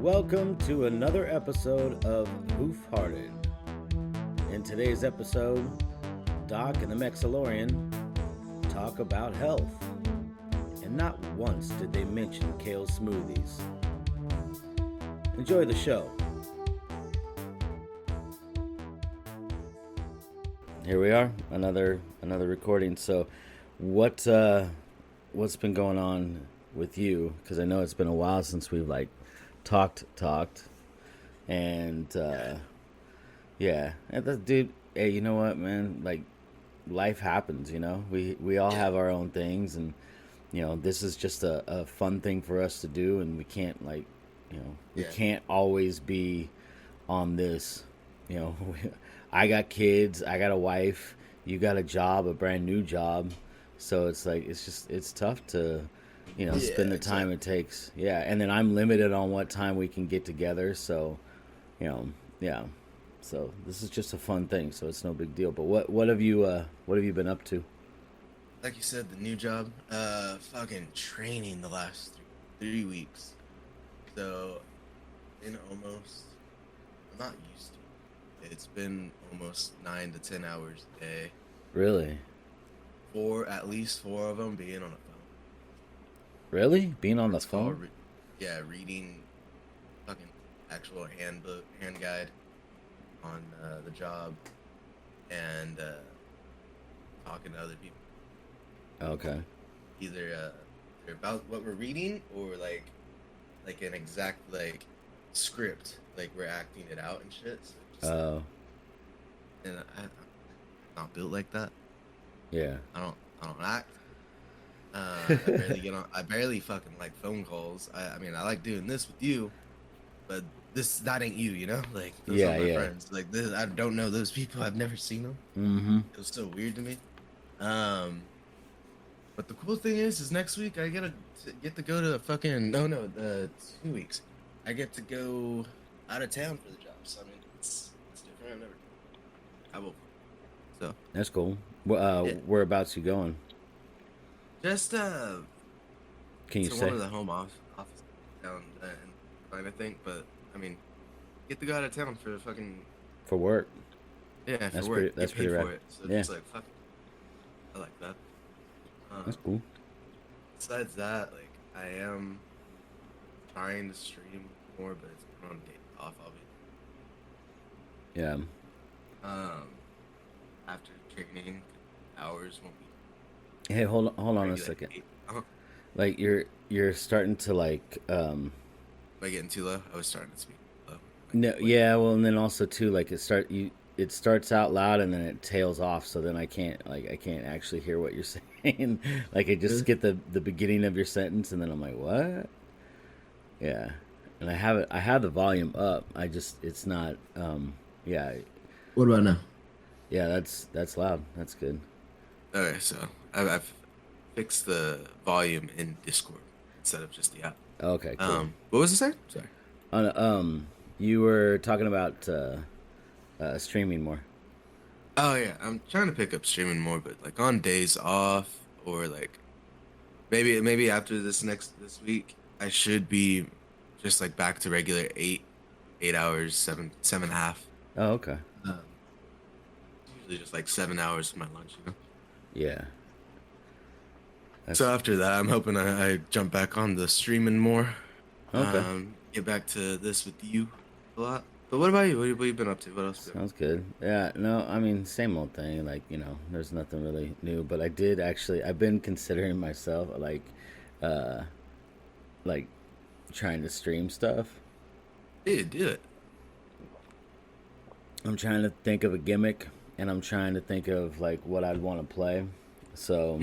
Welcome to another episode of Hoof Hearted. In today's episode, Doc and the Mexalorian talk about health. And not once did they mention kale smoothies. Enjoy the show. Here we are, another recording. So, what's been going on with you? Because I know it's been a while since we've talked, and yeah. And dude, hey, you know what, man? Life happens. You know, we all have our own things, and this is just a fun thing for us to do, and we can't we can't always be on this. I got kids, I got a wife, you got a job, a brand new job, so it's tough to spend the time it takes. Yeah, and then I'm limited on what time we can get together, so so this is just a fun thing, so it's no big deal. But what have you been up to? Like you said, the new job, fucking training the last 3 weeks. So, I'm not used to it. It's been almost 9 to 10 hours a day. Really? At least 4 of them being on the phone. Really? Being on the phone? Reading fucking actual hand guide on the job and talking to other people. Okay. Either they're about what we're reading or like an exact script, we're acting it out and shit. So and I'm not built like that. Yeah. I don't act. I barely fucking like phone calls. I mean, I like doing this with you, but that ain't you, those are my friends. This, I don't know those people. I've never seen them. Mm-hmm. It was so weird to me. But the cool thing is next week I get to go to 2 weeks. I get to go out of town for the job. So I mean, it's different. I've never. I will. So that's cool. Whereabouts you going? Just Can you say? One of the home office down in I think, but I mean, get to go out of town for work. Yeah, that's for work. That's pretty rad. For it. So yeah. It's fuck. I like that. That's cool. Besides that, I am trying to stream more, but it's on day off, obviously. Yeah. After training, hours won't be. Hey, hold on a second. You're starting to Am I getting too low? I was starting to speak low. No, yeah, well, and then also too, it starts out loud and then it tails off, so then I can't actually hear what you're saying. I just get the beginning of your sentence and then I'm like, what? Yeah. And I have the volume up. It's not yeah. What about now? Yeah, that's loud. That's good. Okay, so I've fixed the volume in Discord instead of just the app. Okay, cool. What was it saying? Sorry. You were talking about streaming more. Oh yeah, I'm trying to pick up streaming more, but on days off or maybe after this week, I should be just back to regular 8 hours, 7.5. Oh, okay. Usually just 7 hours for my lunch, Yeah. So after that, I'm hoping I jump back on the streaming more. Okay. Get back to this with you a lot. But what about you? What have you been up to? What else? Sounds good. Yeah, no, I mean, same old thing. There's nothing really new. But I've been considering myself, trying to stream stuff. Yeah, do it. I'm trying to think of a gimmick, and I'm trying to think of, what I'd want to play. So,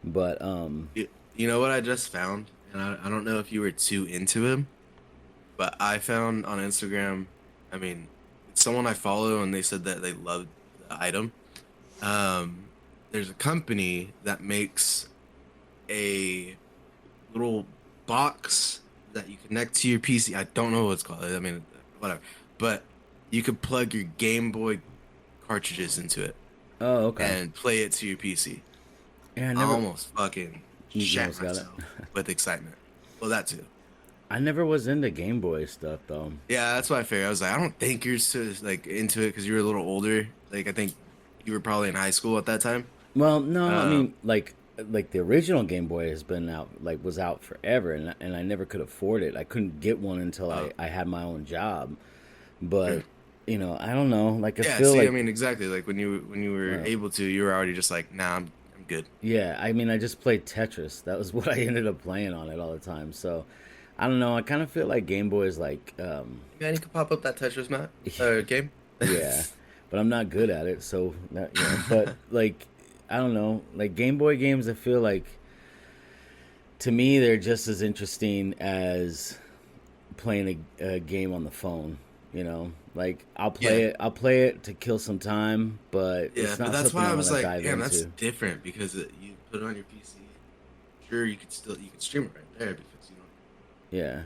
but, You know what I just found? And I don't know if you were too into him, but I found on Instagram, I mean, it's someone I follow, and they said that they loved the item. There's a company that makes a little box that you connect to your PC. I don't know what it's called. I mean, whatever. But you could plug your Game Boy cartridges into it. Oh, okay. And play it to your PC. Yeah, I almost fucking shat myself with excitement. Well, that too. I never was into Game Boy stuff though. Yeah, that's what I figured. I was like, I don't think you're so like into it because you were a little older. Like I think you were probably in high school at that time. Well, no, I Um, mean like the original Game Boy has been out like was out forever, and I never could afford it. I couldn't get one until oh, I had my own job. sure. But I don't know. Like I Yeah. feel See, I like mean, exactly. Like when you were uh, able to, you were already just like, nah, I'm good. yeah, I mean I just played Tetris. That was what I ended up playing on it all the time. So I don't know. I kind of feel like Game Boy is like Man, you could pop up that Tetris map game. yeah, but I'm not good at it. So that but like I don't know. Like Game Boy games, I feel like to me they're just as interesting as playing a game on the phone. Like Yeah, I'll play it to kill some time, but yeah. it's But not that's something why I I want was to like, dive damn, that's into. different because you put it on your PC. Sure, you could stream it right there because you don't Yeah.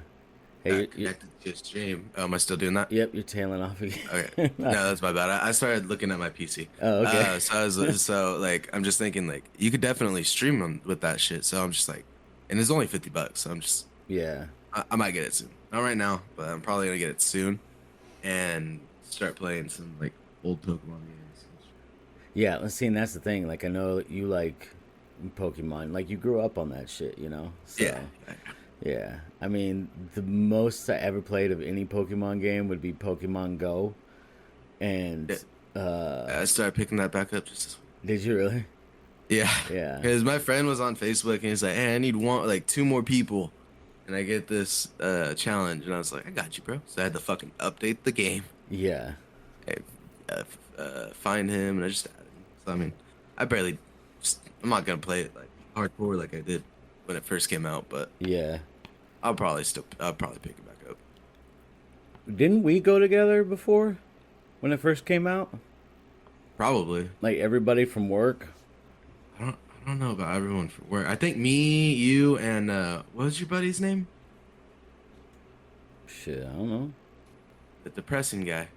Hey, got connected to your stream. Oh, am I still doing that? yep, you're tailing off Okay. again. No, that's my bad. I started looking at my PC. Oh, okay. So I was so like I'm just thinking like you could definitely stream them with that shit. So I'm just like, and it's only $50. So I'm just Yeah. I might get it soon. Not right now, but I'm probably gonna get it soon and start playing some like old Pokemon games. Yeah, let's see, and that's the thing. Like, I know you like Pokemon. Like, you grew up on that shit, Yeah. So, yeah. I mean, the most I ever played of any Pokemon game would be Pokemon Go. And, Yeah. uh, I started picking that back up just this week. did you really? Yeah. Yeah. Because my friend was on Facebook and he's like, hey, I need two more people. And I get this challenge and I was like, I got you, bro. So I had to fucking update the game. Yeah. I, find him and I just added him. So I mean, I barely I'm not gonna play it like hardcore like I did when it first came out, but Yeah. I'll probably pick it back up. Didn't we go together before when it first came out? Probably. Like, everybody from work? I don't know about everyone for work. I think me, you, and what was your buddy's name? Shit, I don't know. The depressing guy.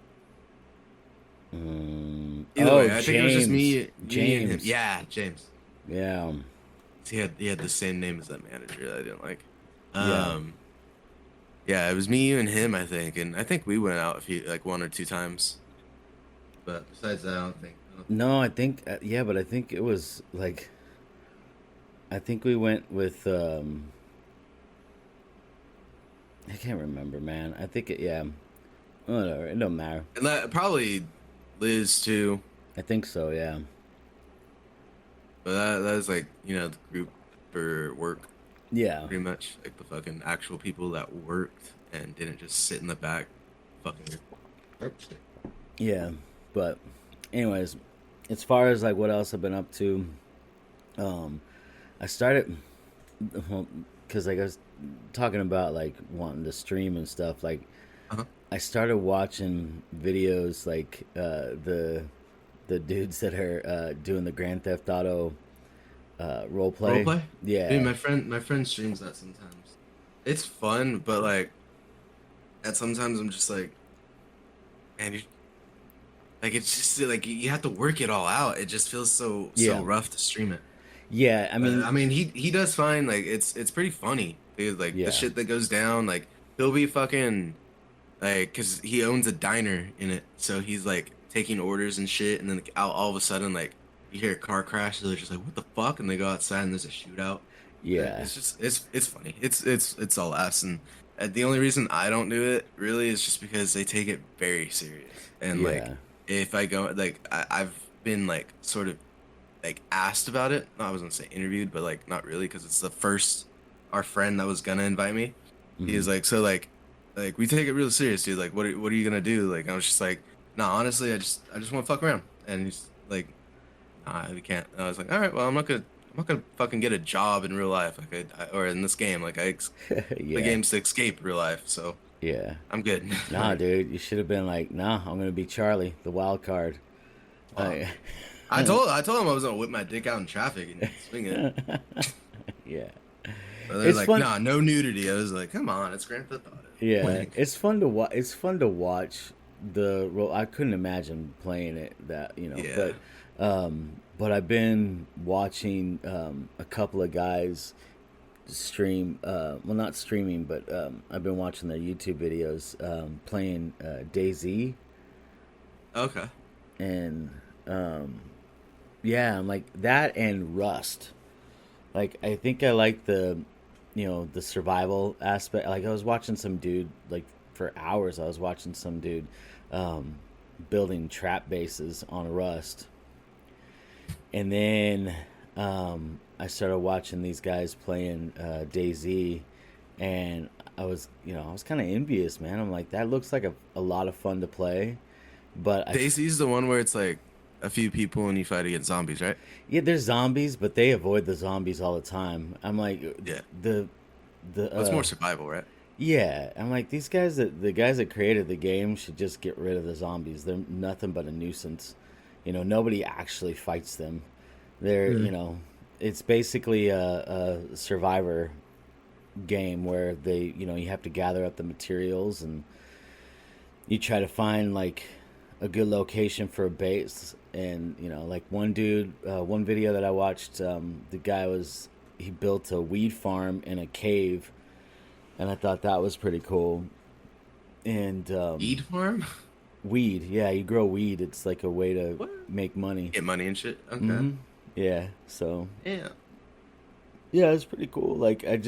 Either Oh, way, I think it was just me and him. James. Yeah, James. Yeah. He had the same name as that manager that I didn't like. Yeah. Um, yeah, it was me, you, and him, I think, and I think we went out a few like one or two times. But besides that, I don't think No, I think yeah, but I think it was like I think we went with I can't remember, man. I think yeah. Whatever, it don't matter. and that probably Liz too. I think so, yeah. But that was like the group for work, Yeah. pretty much like the fucking actual people that worked and didn't just sit in the back, fucking. Yeah. But anyways, as far as like what else I've been up to, um I started because like I was talking about like wanting to stream and stuff. Like Uh-huh. I started watching videos like the dudes that are doing the Grand Theft Auto role play. Roleplay? Dude, Yeah, my friend streams that sometimes. It's fun, but like, and sometimes I'm just like, man, you like it's just like you have to work it all out. It just feels so yeah, rough to stream it. yeah. I But mean, I mean, he does fine. Like it's pretty funny. Dude, like the yeah, shit that goes down. Like he'll be fucking like, cause he owns a diner in it, so he's like taking orders and shit, and then like, all of a sudden like you hear a car crash, so they're just like, what the fuck, and they go outside and there's a shootout. yeah, It's just it's funny. It's all laughs, and the only reason I don't do it really is just because they take it very serious, and like yeah, if I go like I've been like sort of like asked about it. No, I was gonna say interviewed, but like not really because it's the first our friend that was gonna invite me. He hmm was like, so like we take it real serious, dude. Like what are you gonna do? Like I was just like, nah, honestly, I just want to fuck around, and he's like, nah, we can't. And I was like, all right, well, I'm not gonna fucking get a job in real life, like or in this game. Like the yeah, game's to escape real life, so yeah. I'm good. Nah, dude, you should have been like, nah, I'm gonna be Charlie, the wild card. Wow. Like, I told him I was gonna whip my dick out in traffic and swing it. yeah. But they're It's like, fun. nah, no nudity. I was like, come on, it's Grand Theft Auto. Yeah, Like, it's fun to watch. It's fun to watch the role. I couldn't imagine playing it yeah. but I've been watching a couple of guys stream. Well, not streaming, but I've been watching their YouTube videos, playing DayZ, Okay. and um, yeah, I'm like that and Rust. Like I think I like the survival aspect. Like I was watching some dude like for hours. I was watching some dude um, building trap bases on Rust, and then I started watching these guys playing DayZ, and I was kind of envious, man. I'm like, that looks like a lot of fun to play, but Daisy's the one where it's like a few people and you fight against zombies, right? yeah, there's zombies, but they avoid the zombies all the time. I'm like, Yeah. the the Well, it's more survival, right? yeah, I'm like these guys the guys that created the game should just get rid of the zombies. They're nothing but a nuisance. Nobody actually fights them. They're, it's basically a survivor game where you have to gather up the materials and you try to find like a good location for a base. And like one video that I watched, the guy he built a weed farm in a cave, and I thought that was pretty cool. And Eid farm? weed, yeah, you grow weed. It's like a way to What? make money. Get money and shit. Okay. Hmm. Yeah, so Yeah. yeah, it's pretty cool. Like I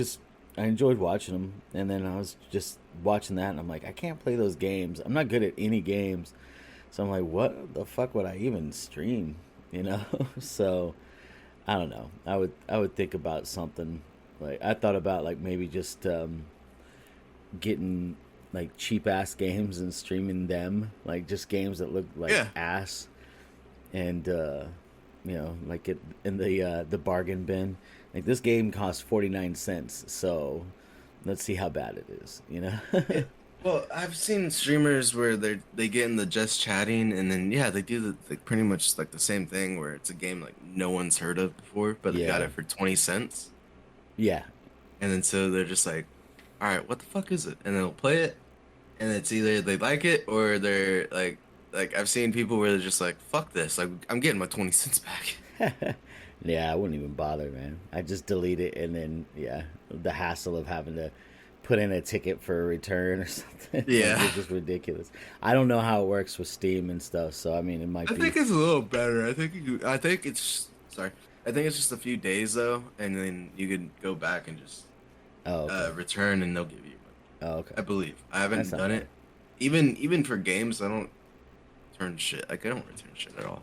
enjoyed watching them, and then I was just watching that, and I'm like, I can't play those games. I'm not good at any games, so I'm like, what the fuck would I even stream? So I don't know. I would think about something. Like I thought about like maybe just getting like cheap ass games and streaming them, like just games that look like Yeah. ass, and like it in the bargain bin. Like this game costs 49 cents, so let's see how bad it is. Yeah. Well, I've seen streamers where they get in the just chatting and then yeah, they do like pretty much like the same thing where it's a game like no one's heard of before, but they got Yeah, it for 20 cents. yeah, And then so they're just like, "All right, what the fuck is it?" And they'll play it and it's either they like it or they're like I've seen people where they're just like, "Fuck this. Like I'm getting my 20 cents back." yeah. I wouldn't even bother, man. I just delete it, and then yeah, the hassle of having to put in a ticket for a return or something. Like Yeah. it's just ridiculous. I don't know how it works with Steam and stuff, so I mean, it might I be. think it's a little better. I think it's sorry. I think it's just a few days though, and then you can go back and just Oh, okay. return, and they'll give you money. Oh, okay. I believe. I That's haven't not done bad. it. Even for games, I don't return shit. Like I don't return shit at all.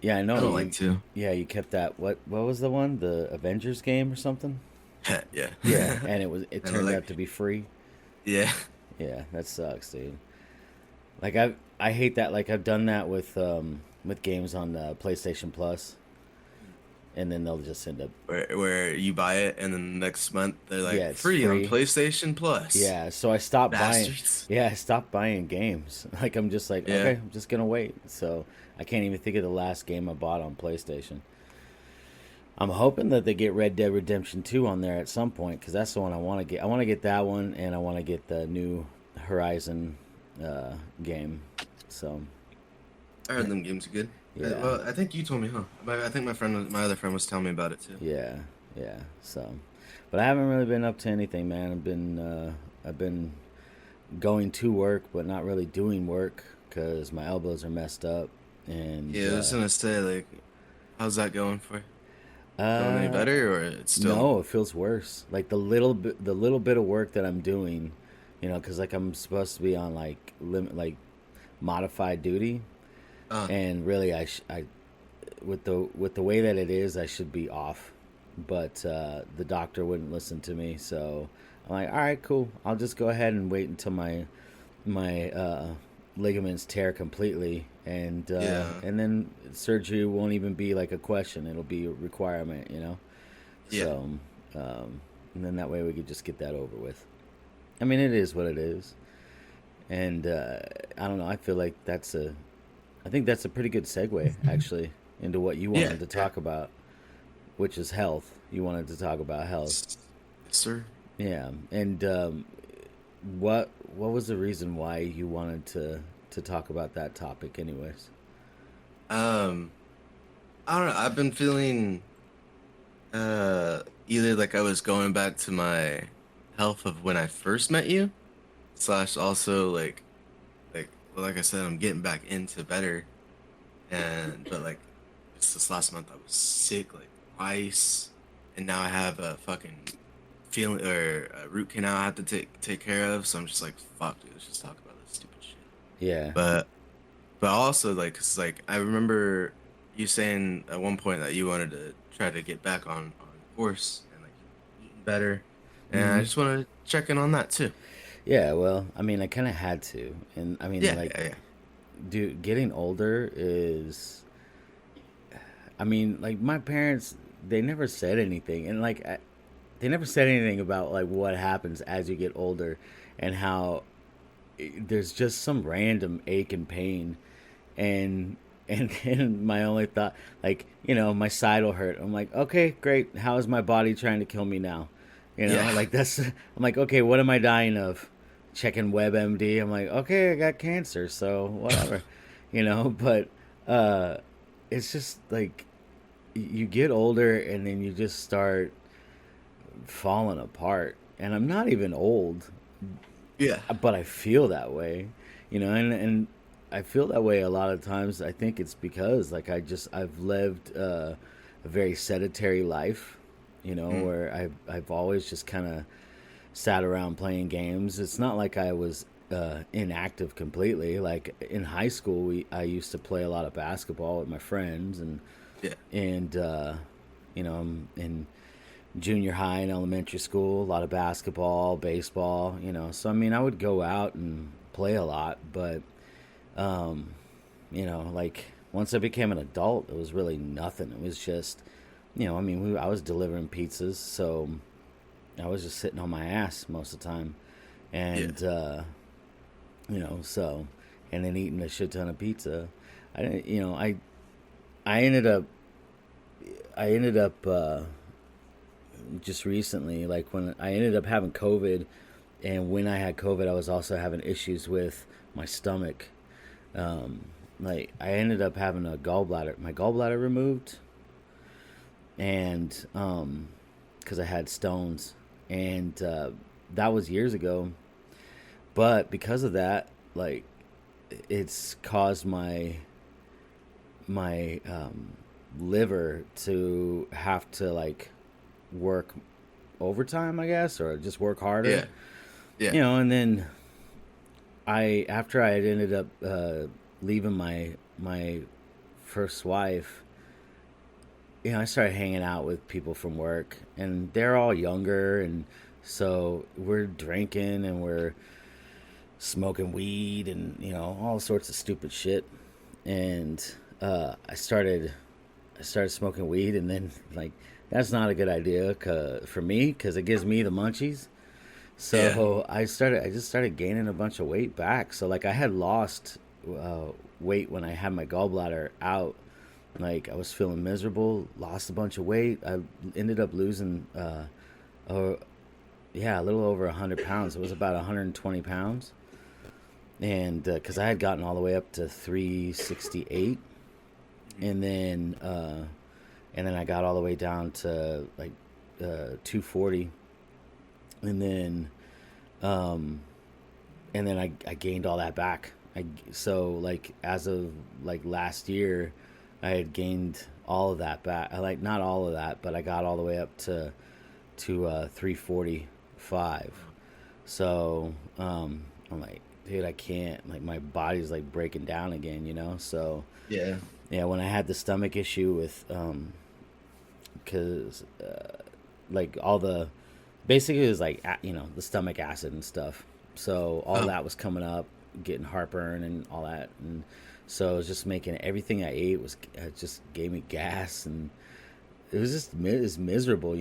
Yeah, I I know don't like you. to. Yeah, you kept that. What was the one? The Avengers game or something? Yeah. Yeah, and it And I turned like out to be free. yeah. Yeah, that sucks, dude. Like I hate that. Like I've done that with games on PlayStation Plus, and then they'll just end up. Where you buy it and then next month they're Yeah, like it's free on free. PlayStation Plus. Yeah, so I stopped buying. Bastards. Yeah, I stopped buying games. Like I'm just like, Yeah. okay, I'm just gonna wait. So I can't even think of the last game I bought on PlayStation. I'm hoping that they get Red Dead Redemption 2 on there at some point because that's the one I want to get. I want to get that one, and I want to get the new Horizon game. So I heard them games are good. yeah, Well, I think you told me, huh? I think my other friend was telling me about it too. yeah, yeah. So, but I haven't really been up to anything, man. I've been going to work, but not really doing work because my elbows are messed up, and Yeah, I was gonna say like, how's that going for you? Going any uh, better or it's still? no, it feels worse. Like the little bit of work that I'm doing, because like I'm supposed to be on like like modified duty, Uh, and really I with the way that it is, I should be off, but the doctor wouldn't listen to me, so I'm like, all right, cool. I'll just go ahead and wait until my ligaments tear completely, yeah, and then surgery won't even be like a question; it'll be a requirement. yeah, So, and then that way we could just get that over with. I mean, it is what it is, and I don't know. I think that's a pretty good segue actually into what you yeah, wanted to yeah. talk about, which is health. You wanted to talk about health, Yes, sir. yeah. And what was the reason why you wanted to talk about that topic, anyways? Um, I don't know. I've been feeling Either like I was going back to my health of when I first met you, slash also like I said, I'm getting back into better, and but like just this last month I was sick like twice, and now I have a fucking feeling or a root canal I have to take care of. So I'm just like, fuck, dude, let's just talk about this stupid shit. Yeah. But also like, cause like I remember you saying at one point that you wanted to try to get back on course and like eating better, and I Hmm. just want to check in on that too. Yeah. Well, I mean, I kind of had to, and I mean, Yeah, like, yeah, yeah, dude, getting older is. I mean, like my parents, they never said anything, and like they never said anything about like what happens as you get older, and how there's just some random ache and pain, and and my only thought, like, my side will hurt. I'm like, okay, great. How is my body trying to kill me now? yeah, Like that's. I'm like, okay, what am I dying of? Checking WebMD. I'm like, okay, I got cancer, so whatever, But uh, it's just like you get older and then you just start falling apart. And I'm not even old, yeah, but I feel that way, and I feel that way a lot of times. I think it's because like I've lived a very sedentary life, mm, where I've always just kind of sat around playing games. It's not like I was inactive completely. Like in high school, I used to play a lot of basketball with my friends, yeah, and in junior high and elementary school, a lot of basketball, baseball. So I mean, I would go out and play a lot, but um, like once I became an adult, it was really nothing. It was just, I mean, I was delivering pizzas, so I was just sitting on my ass most of the time, yeah, and so, and then eating a shit ton of pizza. I ended up I ended up just recently, like when I ended up having COVID, and when I had COVID, I was also having issues with my stomach. Um, like I ended up having my gallbladder removed, and because I had stones, and that was years ago. But because of that, like it's caused my liver to have to like work overtime, I guess, or just work harder. yeah, yeah. And then after I had ended up leaving my first wife, I started hanging out with people from work, and they're all younger, and so we're drinking and we're smoking weed and all sorts of stupid shit. And I started smoking weed, and then like that's not a good idea for me because it gives me the munchies. Yeah. So I just started gaining a bunch of weight back. So like I had lost weight when I had my gallbladder out. Like I was feeling miserable, lost a bunch of weight. I ended up losing, uh, yeah, a little over 100 pounds. It was about 120 pounds, and because I had gotten all the way up to 368, Mhm. and then I got all the way down to like 240, and then um, I gained all that back. So like as of like last year, I had gained all of that back. I like not all of that, but I got all the way up to 345. Wow. So I'm like, dude, I can't. Like my body's like breaking down again, So Yeah. yeah, when I had the stomach issue with because like all the basically it was like the stomach acid and stuff. So all Oh, that was coming up, getting heartburn and all that, and so it was just making everything I ate was it just gave me gas, and it was just it was miserable,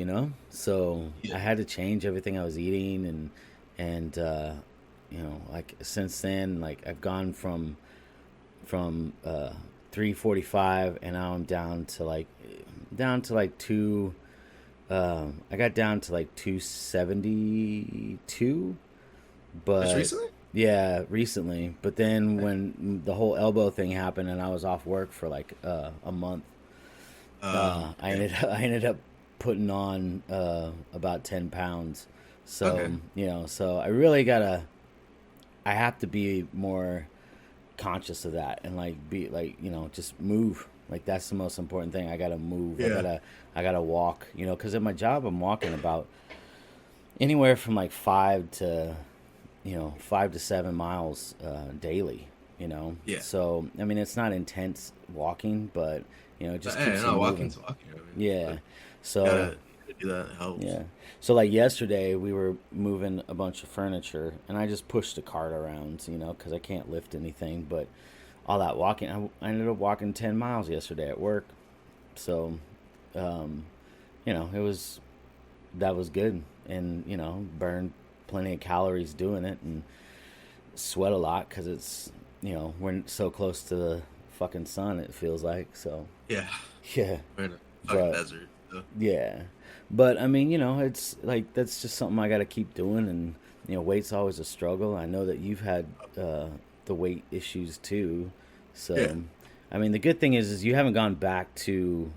So yeah. I had to change everything I was eating, and like since then, like I've gone from 345, and now I'm down to like two. I got down to like 272, Just but recently? yeah, recently. But then Okay. when the whole elbow thing happened and I was off work for like a month, I Yeah. ended up I ended up putting on about 10 pounds. So, Okay. so I really gotta, I have to be more conscious of that and like be like, just move. Like that's the most important thing. I gotta move. Yeah. I gotta walk, because at my job I'm walking about anywhere from like 5 to 7 miles daily. Yeah. So I mean it's not intense walking, but it But just hey, keeps you no, moving. walking's walking. I mean, Yeah. but So you gotta do that. It helps. yeah. So like yesterday we were moving a bunch of furniture and I just pushed the cart around, because I can't lift anything. But all that walking, I ended up walking 10 miles yesterday at work. So, um, it was, that was good. And, burned plenty of calories doing it and sweat a lot because we're so close to the fucking sun, it feels like. So, Yeah. yeah. We're in a fucking But desert. So. yeah, but I mean, it's like that's just something I got to keep doing, and weight's always a struggle. I know that you've had the weight issues too, Yeah. so I mean, the good thing is you haven't gone back to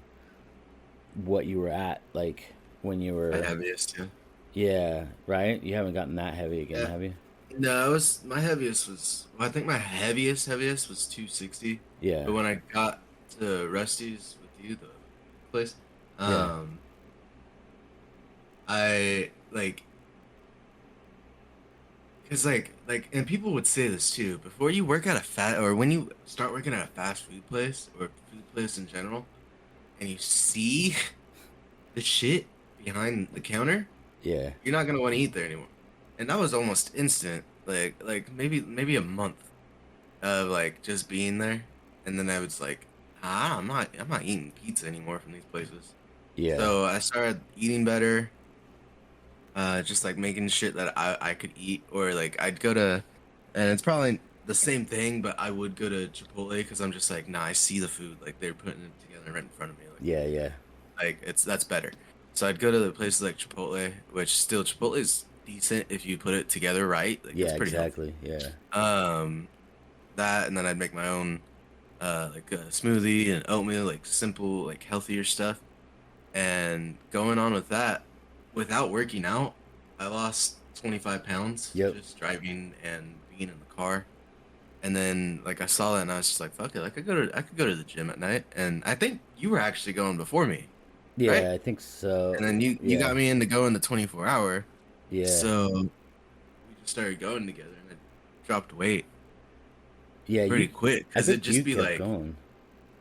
what you were at like when you My were, heaviest too. yeah, right. You haven't gotten that heavy again, Yeah. have you? No, it was my heaviest was well, I think my heaviest was 260. Yeah, But when I got to Rusty's with you, the place, yeah, um, I like because and people would say this too. Before you work at a fat or when you start working at a fast food place or food place in general, and you see the shit behind the counter, yeah, you're not gonna want to eat there anymore. And that was almost instant. Maybe a month of like just being there, and then I was like, I'm not eating pizza anymore from these places. yeah, So I started eating better, just like making shit that I could eat, or like I'd go to, and it's probably the same thing, but I would go to Chipotle because I'm just like, nah, I see the food, like they're putting it together right in front of me, yeah, yeah, like that's better. So I'd go to the places like Chipotle, which still Chipotle is decent if you put it together right, like it's yeah, pretty healthy. exactly, yeah, Um, that and then I'd make my own like a smoothie and oatmeal, like simple, like healthier stuff. And going on with that, without working out, I lost 25 pounds yep, just driving and being in the car. And then like I saw that and I was just like, fuck it, like I could go to the gym at night. And I think you were actually going before me, right? yeah. I think so. And then you Yeah, got me into going the 24 hour. yeah, So we just started going together and I dropped weight yeah. pretty quick I because it'd think you just be kept like, going.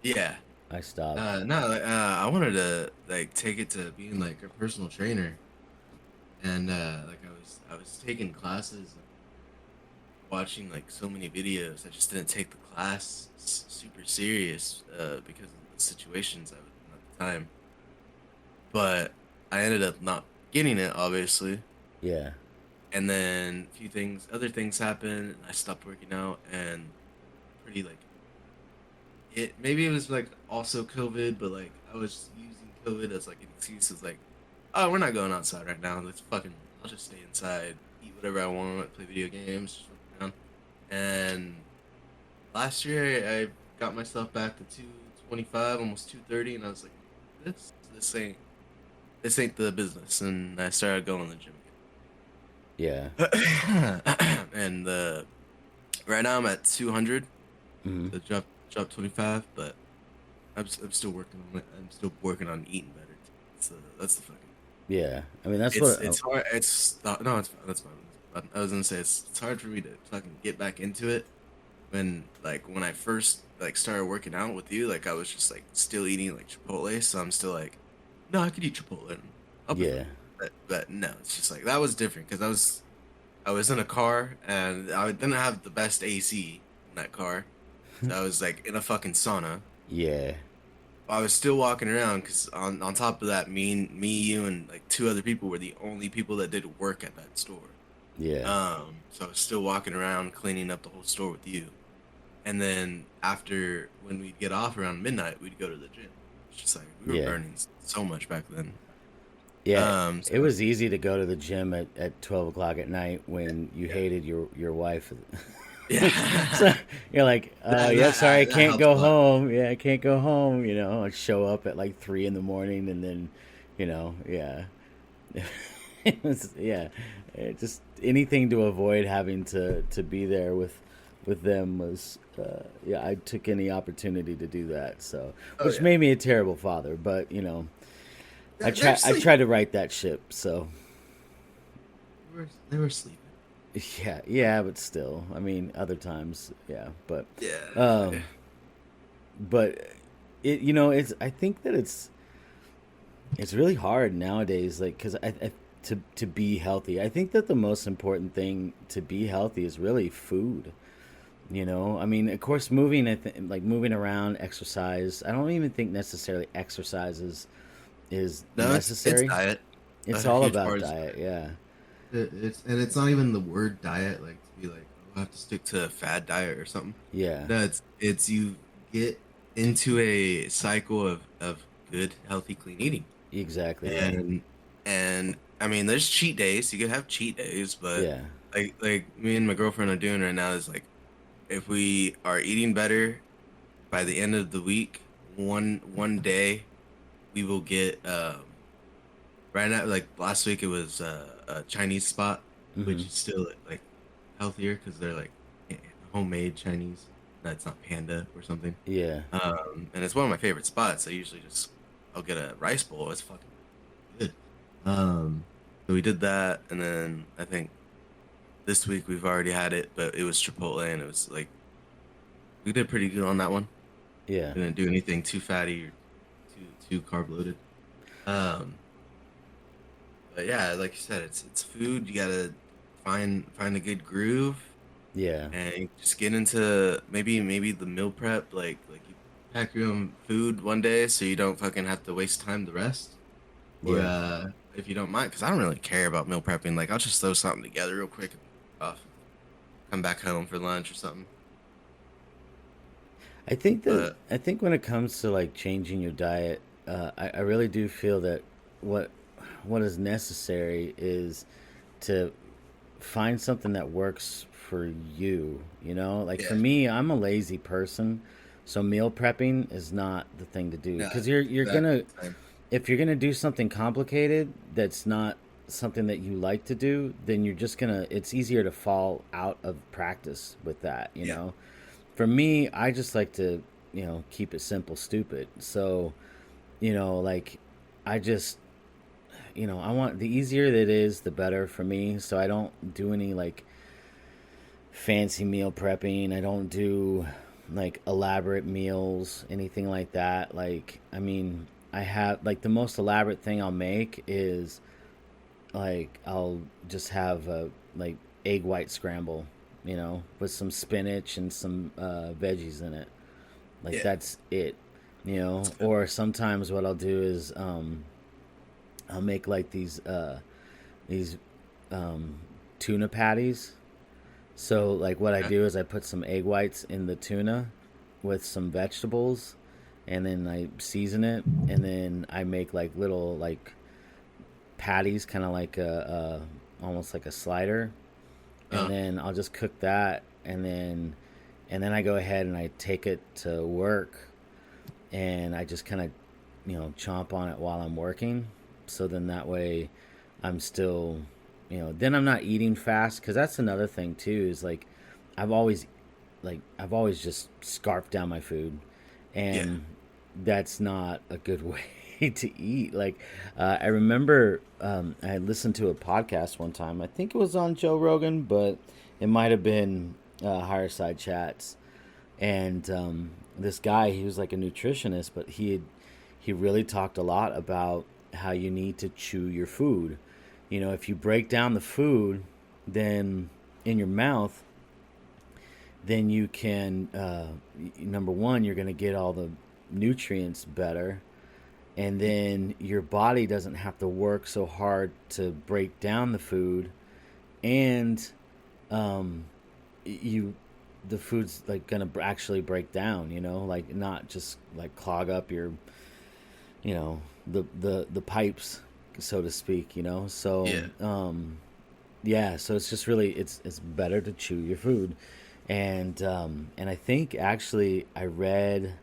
yeah. I stopped. No, I wanted to like take it to being like a personal trainer, and like I was taking classes, watching like so many videos. I just didn't take the class super serious because of the situations I was in at the time. But I ended up not getting it, obviously, Yeah, and then other things happened. And I stopped working out, and pretty like maybe it was like also COVID, but like I was using COVID as like an excuse of like, oh, we're not going outside right now. I'll just stay inside, eat whatever I want, play video games, just run around. And last year I got myself back to 225, almost 230, and I was like, this ain't the business, and I started going to the gym yeah. again. And right now I'm at 200. Hmm. So drop 25, but I'm still working on it. I'm still working on eating better. That's the fucking. Yeah. I mean, that's It's what. it's hard. It's no, it's fine. That's fine. I was gonna say it's hard for me to fucking get back into it when I first like started working out with you. Like I was just like still eating like Chipotle, so I'm still like, no, I could eat Chipotle. I'll be Yeah. fine. But no, it's just like that was different because I was in a car and I didn't have the best AC in that car. So I was like in a fucking sauna. Yeah. I was still walking around because on top of that, you, and like two other people were the only people that did work at that store. Yeah. So I was still walking around cleaning up the whole store with you. And then after when we'd get off around midnight, we'd go to the gym. It's just like we were Yeah. burning so much back then. Yeah. It So was easy to go to the gym at 12 o'clock at night when you yeah, hated your wife. yeah, So you're like, that yeah, sorry, I that can't helps a go lot. home. Yeah, I can't go home. I'd show up at like 3 in the morning and then, Yeah. Yeah, just anything to avoid having to be there with them was yeah, I took any opportunity to do that. So, Oh which yeah. made me a terrible father, but They're I sleeping. try to right that ship. So, They were sleeping. yeah, yeah, but still, I mean, other times, yeah, Yeah. um, but it's I think that it's really hard nowadays, like because to be healthy. I think that the most important thing to be healthy is really food. I mean, of course, like moving around, exercise. I don't even think necessarily is No, it's necessary. diet. It's A all huge about part is diet. diet. Yeah, It's not even the word diet, like to be like, oh, I have to stick to a fad diet or something. yeah, No, it's you get into a cycle of good, healthy, clean eating. exactly. Yeah, And I mean, there's cheat days. You could have cheat days, but yeah, like me and my girlfriend are doing right now is like if we are eating better by the end of the week, one day we will get right now, like last week, it was a Chinese spot, mm-hmm. which is still like healthier because they're like homemade Chinese. That's not Panda or something. Yeah, And it's one of my favorite spots. I usually just I'll get a rice bowl. It's fucking good. Um, so we did that, and then I think this week we've already had it, but it was Chipotle, and it was like we did pretty good on that one. yeah. Didn't do anything too fatty or too carb loaded. Um, But yeah, like you said, it's food. You gotta find a good groove Yeah. and just get into maybe the meal prep. Like you pack your own food one day so you don't fucking have to waste time the rest. Or Yeah. if you don't mind, because I don't really care about meal prepping. Like I'll just throw something together real quick and off. Come back home for lunch or something. But I think when it comes to like changing your diet, I really do feel that what what is necessary is to find something that works for you. Like for yeah, me, I'm a lazy person, so meal prepping is not the thing to do no, because you're exactly. gonna if you're gonna do something complicated that's not something that you like to do, then you're just gonna it's easier to fall out of practice with that. Yeah, For me, I just like to keep it simple, stupid. So like I just I want the easier that it is, the better for me. So I don't do any like fancy meal prepping. I don't do like elaborate meals, anything like that. Like, I mean, I have like the most elaborate thing I'll make is like I'll just have a like egg white scramble, with some spinach and some veggies in it. Like yeah, that's it, it's good. Or sometimes what I'll do is I'll make like these um, tuna patties. So like what I Okay. do is I put some egg whites in the tuna with some vegetables, and then I season it, and then I make like little like patties, kind of like a almost like a slider, and Uh, then I'll just cook that, and then I go ahead and I take it to work, and I just kind of chomp on it while I'm working. So then that way I'm still then I'm not eating fast, because that's another thing too, is like I've always I've always just scarfed down my food, yeah. and that's not a good way to eat. Like I remember I had listened to a podcast one time. I think it was on Joe Rogan, but it might have been Higher Side Chats. And this guy, he was like a nutritionist, but he really talked a lot about how you need to chew your food. If you break down the food, then in your mouth, then you can number one, you're going to get all the nutrients better, and then your body doesn't have to work so hard to break down the food, and um, you the food's like gonna actually break down, like not just like clog up your the pipes, so to speak, so Yeah. yeah, so it's just really it's better to chew your food. And I think actually I read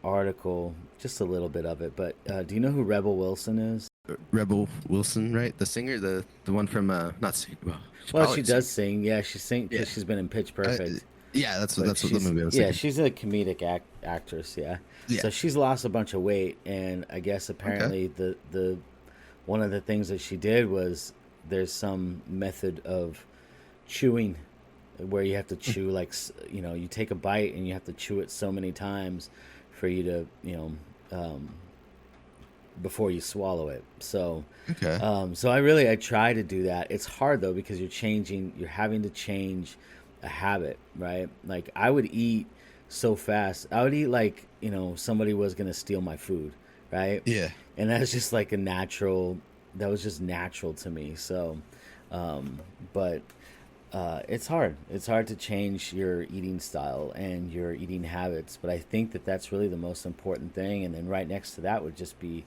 article, just a little bit of it, but do you know who Rebel Wilson is? Rebel Wilson, right? The singer, the one from not singer. Well, she Well, probably she a singer. does sing. Yeah, she sings Yeah. because she's been in Pitch Uh, Perfect. yeah, But that's what the movie I was yeah, thinking. she's a comedic actress. Yeah, Yeah. so she's lost a bunch of weight, and I guess Okay. apparently the one of the things that she did was there's some method of chewing where you have to chew like you take a bite and you have to chew it so many times for you to before you swallow it. So Okay. I try to do that. It's hard though because you're having to change a habit, right? Like I would eat so fast. I would eat like, somebody was going to steal my food, right? Yeah. And that's just like that was just natural to me. So, but it's hard. It's hard to change your eating style and your eating habits, but I think that that's really the most important thing. And then right next to that would just be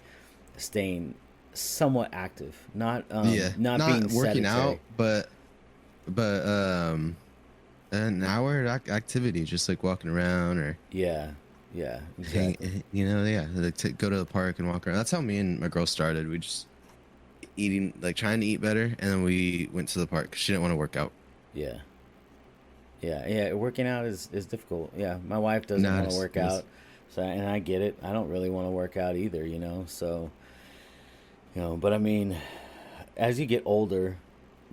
staying somewhat active, Yeah. not Not being working out, sedentary. but an hour activity, just like walking around or Yeah, yeah, hang, exactly. yeah, like to go to the park and walk around. That's how me and my girl started. We just eating, like trying to eat better, and then we went to the park 'cause she didn't want to work out. Yeah, yeah, yeah. Working out is difficult. Yeah, my wife doesn't No, want to work it is. out, so and I get it. I don't really want to work out either, So but I mean, as you get older,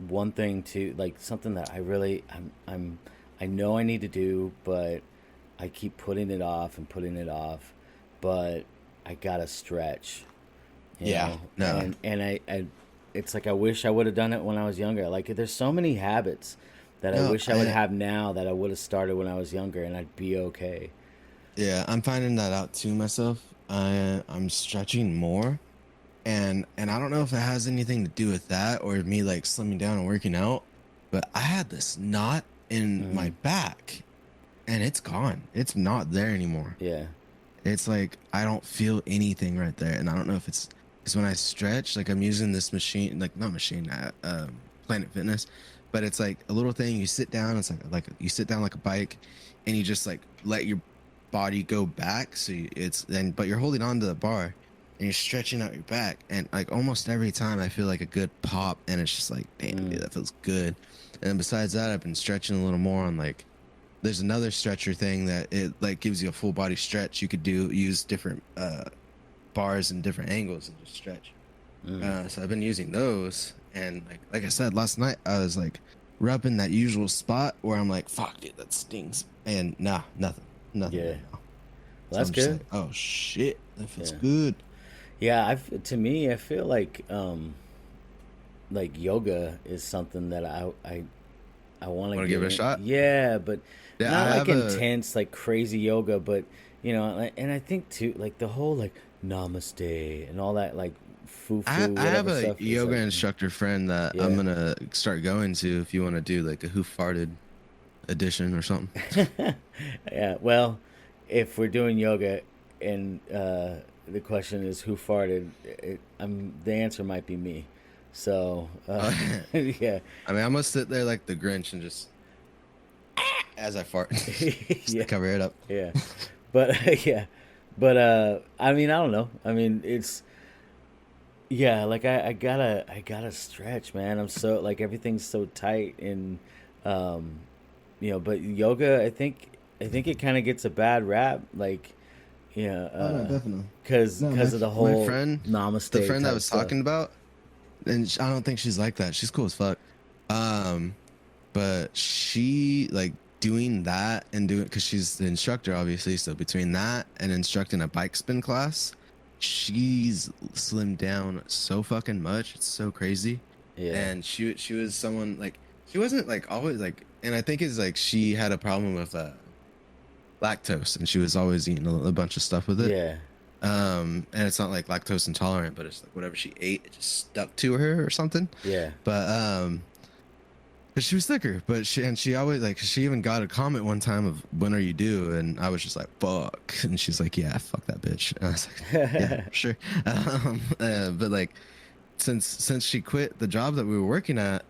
one thing too, like something that I know I need to do, but I keep putting it off and putting it off, but I gotta stretch, Yeah. No. and it's like I wish I would have done it when I was younger. Like there's so many habits that I No. wish I would have now that I would have started when I was younger, and I'd be okay. Yeah. I'm finding that out too myself. I'm stretching more, and I don't know if it has anything to do with that or me like slimming down and working out, but I had this knot in my Hmm. back, and it's gone. It's not there anymore. Yeah. It's like I don't feel anything right there, and I don't know if it's because when I stretch, like I'm using this machine, like not machine, Planet Fitness, but it's like a little thing. You sit down, it's like you sit down like a bike, and you just like let your body go back. So it's then, but you're holding on to the bar, and you're stretching out your back, and like almost every time I feel like a good pop, and it's just like, damn, dude, Mm. that feels good. And then besides that, I've been stretching a little more on like there's another stretcher thing that it like gives you a full body stretch. You could use different bars and different angles and just stretch. Mm. So I've been using those, and like I said last night, I was like rubbing that usual spot where I'm like, fuck, dude, that stings, and nah, nothing Yeah. right now. Well, So that's I'm just good. like, oh shit, that feels Yeah. good. Yeah, to me, I feel like yoga is something that I want to Want to get give it a in. shot? Yeah, but Yeah, I not like have a. intense, like crazy yoga, but and I think too, like the whole like namaste and all that, like foo foo I have whatever a stuff is yoga like, instructor friend that I'm yeah. gonna start going to if you want to do like a who farted edition or something. Yeah, well, if we're doing yoga and the question is who farted, the answer might be me. So, I yeah, mean, I'm gonna sit there like the Grinch and just as I fart, just to yeah, cover it up. yeah. But yeah, but I mean, I don't know. I mean, it's yeah, like I gotta stretch, man. I'm so like everything's so tight and um, but yoga, I think it kind of gets a bad rap, like Oh no, definitely. cause of the My whole friend, the namaste friend that I type was stuff. talking about, and I don't think she's like that. She's cool as fuck. Um, but she like doing that and doing because she's the instructor, obviously. So between that and instructing a bike spin class, she's slimmed down so fucking much. It's so crazy. Yeah. And she was someone like she wasn't like always like, and I think it's like she had a problem with lactose, and she was always eating a bunch of stuff with it. Yeah. And it's not like lactose intolerant, but it's like whatever she ate, it just stuck to her or something. Yeah. But she was thicker, but she always like she even got a comment one time of when are you due, and I was just like fuck, and she's like yeah, fuck that bitch, and I was like yeah, sure. But like since she quit the job that we were working at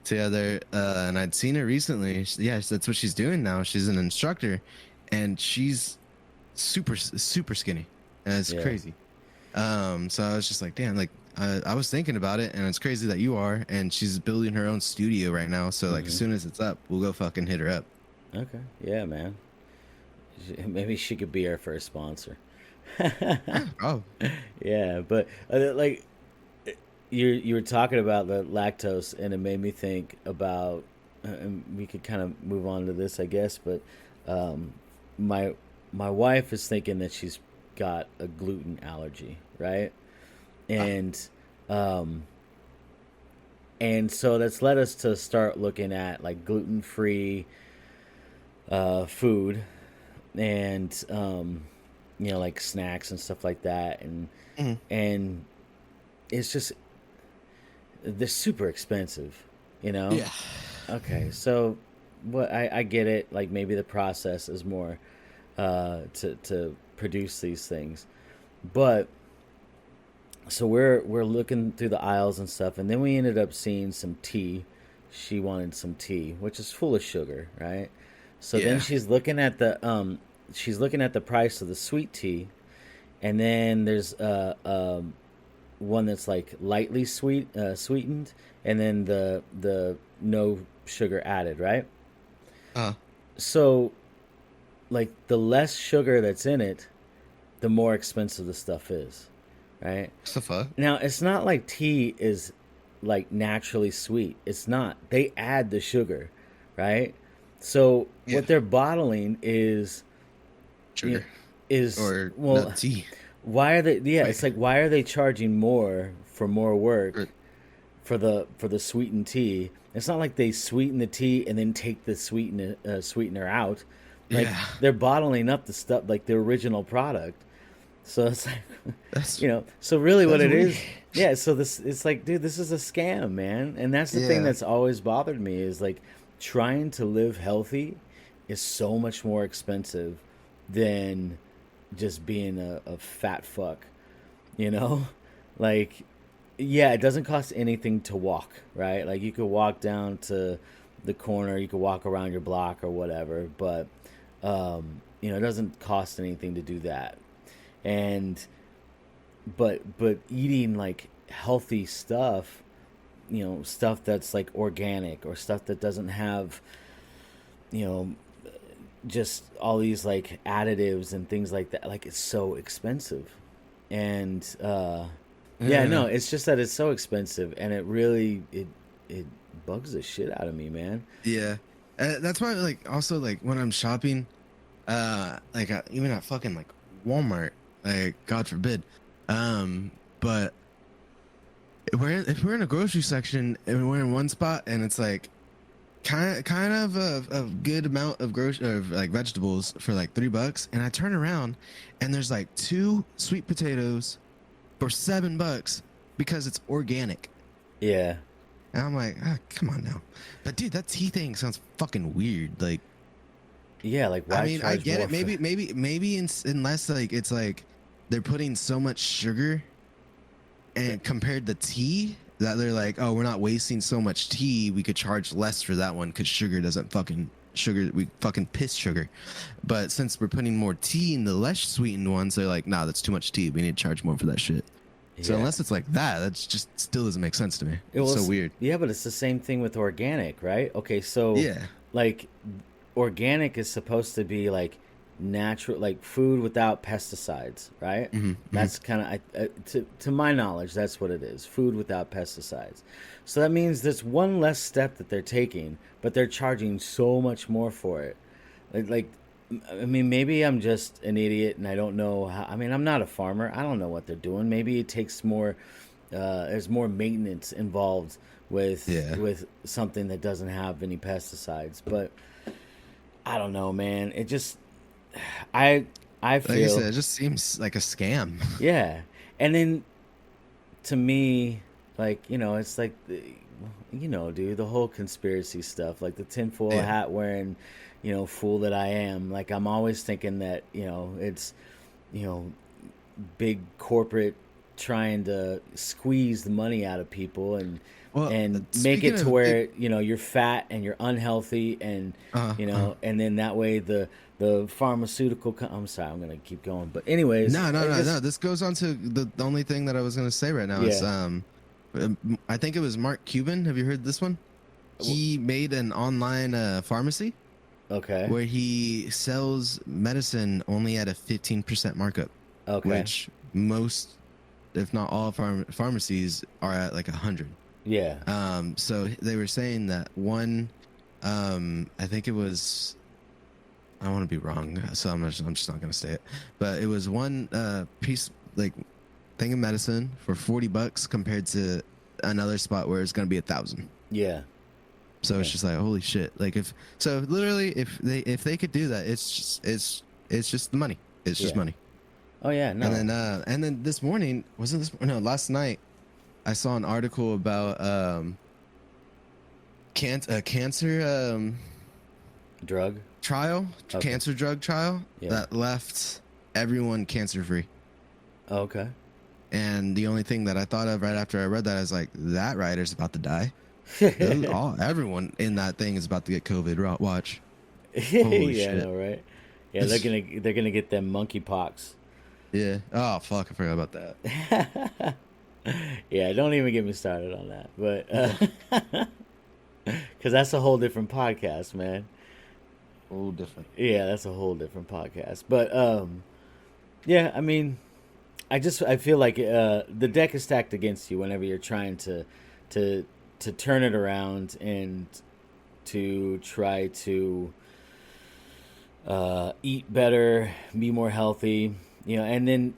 together, and I'd seen her recently, yeah, that's what she's doing now. She's an instructor, and she's super skinny, and it's Yeah. crazy. So I was just like, damn, like I was thinking about it, and it's crazy that you are, and she's building her own studio right now. So like, as Hmm. soon as it's up, we'll go fucking hit her up. Okay. Yeah, man. Maybe she could be our first sponsor. Oh, Yeah, but like you were talking about the lactose, and it made me think about, and we could kind of move on to this, I guess. But um, my my wife is thinking that she's got a gluten allergy, right? ah, And um, and so that's led us to start looking at like gluten free food, and like snacks and stuff like that, mhm. and it's just they're super expensive, you know. Yeah. Okay, so what I get it, like maybe the process is more to produce these things, but so we're looking through the aisles and stuff, and then we ended up seeing some tea. She wanted some tea, which is full of sugar, right? So then Yeah. she's looking at the price of the sweet tea, and then there's one that's like lightly sweetened, and then the no sugar added, right? Uh, So like the less sugar that's in it, the more expensive the stuff is, right? what's the fuck? Now, it's not like tea is like naturally sweet. It's not. They add the sugar, right? So Yeah. what they're bottling you know, Sugar is or well, not tea. why are they? Yeah, Wait. it's like why are they charging more for more work Or, for the sweetened tea? It's not like they sweeten the tea and then take the sweetener out. Like yeah. they're bottling up the stuff like the original product. So it's like, That's so really what that's it weird. is, yeah. So this, it's like, dude, this is a scam, man. And that's the thing Yeah. that's always bothered me is like trying to live healthy is so much more expensive than just being a fat fuck, you know? Like, yeah, it doesn't cost anything to walk, right? Like you could walk down to the corner, you could walk around your block or whatever, but it doesn't cost anything to do that. And but eating like healthy stuff, stuff that's like organic or stuff that doesn't have, you know, just all these like additives and things like that, like it's so expensive. And yeah, no, Yeah. it's just that it's so expensive, and it really it bugs the shit out of me, man. Yeah. That's why, like, also, like, when I'm shopping, like, even at fucking, like, Walmart, like, God forbid, but if we're in a grocery section and we're in one spot and it's, like, kind of a good amount of like, vegetables for, like, $3, and I turn around and there's, like, two sweet potatoes for $7 because it's organic. Yeah. And I'm like, come on now. But dude, that tea thing sounds fucking weird. Like, Yeah, like I why mean, I charge get more it. for? Maybe unless like it's like they're putting so much sugar and compared to tea that they're like, oh, we're not wasting so much tea. We could charge less for that one because sugar doesn't fucking sugar. We fucking piss sugar. But since we're putting more tea in the less sweetened ones, they're like, nah, that's too much tea. We need to charge more for that shit. So Yeah. unless it's like that, that's just still doesn't make sense to me. It It's so was, weird. yeah, but it's the same thing with organic, right? Okay, so Yeah. like organic is supposed to be like natural, like food without pesticides, right? Hmm. That's kind of to my knowledge, that's what it is. Food without pesticides. So that means there's one less step that they're taking, but they're charging so much more for it. Like I mean, maybe I'm just an idiot and I don't know how. I mean, I'm not a farmer. I don't know what they're doing. Maybe it takes more. There's more maintenance involved Yeah. with something that doesn't have any pesticides. But I don't know, man. It just I I Like I said, feel it just seems like a scam. yeah. And then to me, like it's like dude, the whole conspiracy stuff, like the tinfoil Yeah. hat wearing, fool that I am. Like I'm always thinking that it's you know big corporate trying to squeeze the money out of people and Well, make speaking it to of where you're fat and you're unhealthy and and then that way the pharmaceutical I'm sorry, I'm gonna keep going, but anyways, no. This goes on to the only thing that I was gonna say right now is I think it was Mark Cuban. Have you heard this one? He made an online pharmacy okay, where he sells medicine only at a 15% markup, okay, which most, if not all, pharmacies are at like 100. yeah, So they were saying that one, I think it was, I don't want to be wrong, so I'm just not gonna say it, but it was one piece like thing of medicine for $40 compared to another spot where it's gonna be 1,000. yeah. So it's just like holy shit. Like if so, literally, if they could do that, it's just the money. It's just Yeah. money. Oh yeah, no, And then this morning wasn't this? No, last night I saw an article about cancer drug. trial, Okay. cancer drug trial Yeah. that left everyone cancer free. Oh, okay. And the only thing that I thought of right after I read that, I was like, that writer's about to die. Everyone in that thing is about to get COVID. Watch. Holy yeah, shit. I know, right? Yeah, they're gonna get them monkeypox. Yeah. Oh fuck! I forgot about that. Yeah, don't even get me started on that, but because that's a whole different podcast, man. Oh, different. Yeah, that's a whole different podcast. But yeah, I mean, I feel like the deck is stacked against you whenever you're trying to turn it around and to try to eat better, be more healthy, and then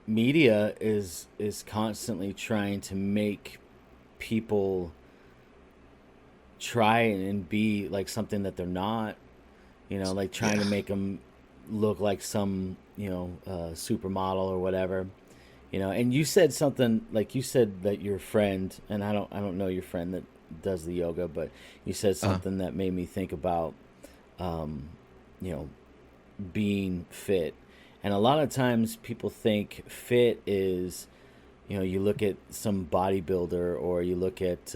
media is constantly trying to make people try and be like something that they're not, like trying to make them look like some supermodel or whatever, and you said something like you said that your friend, and I don't know your friend that does the yoga, but you said something that made me think about being fit. And a lot of times people think fit is, you look at some bodybuilder or you look at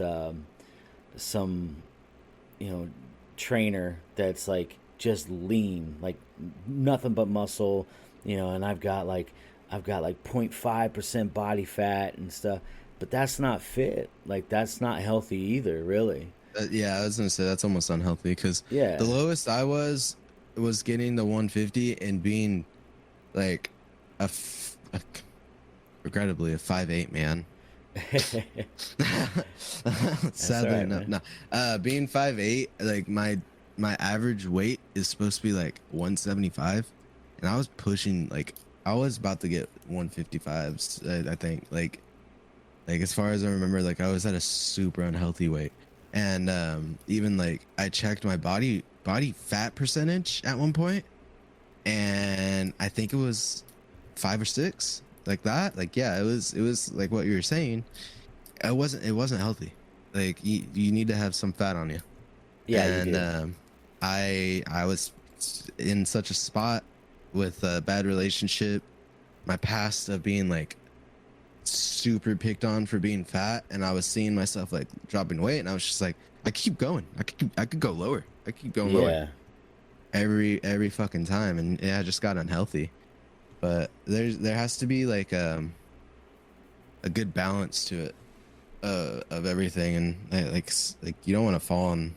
some, trainer that's like just lean, like nothing but muscle, and I've got like 0.5% body fat and stuff, but that's not fit. Like that's not healthy either, really. Yeah, I was gonna say that's almost unhealthy because Yeah. the lowest I was getting the 150 and being like regrettably a 5'8" man. Sadly right, enough, man. no. Being 5'8", like my average weight is supposed to be like 175, and I was pushing like I was about to get 155s. I think like as far as I remember, like I was at a super unhealthy weight, and even like I checked my body fat percentage at one point, and I think it was 5 or 6, like that. Like yeah, it was like what you were saying. It wasn't healthy. Like you need to have some fat on you. Yeah, And you do. I was in such a spot with a bad relationship, my past of being like super picked on for being fat, and I was seeing myself like dropping weight, and I was just like, I keep going. I could go lower. I keep going lower Yeah. every fucking time, and yeah, I just got unhealthy. But there has to be like a good balance to it of everything, and like you don't want to fall on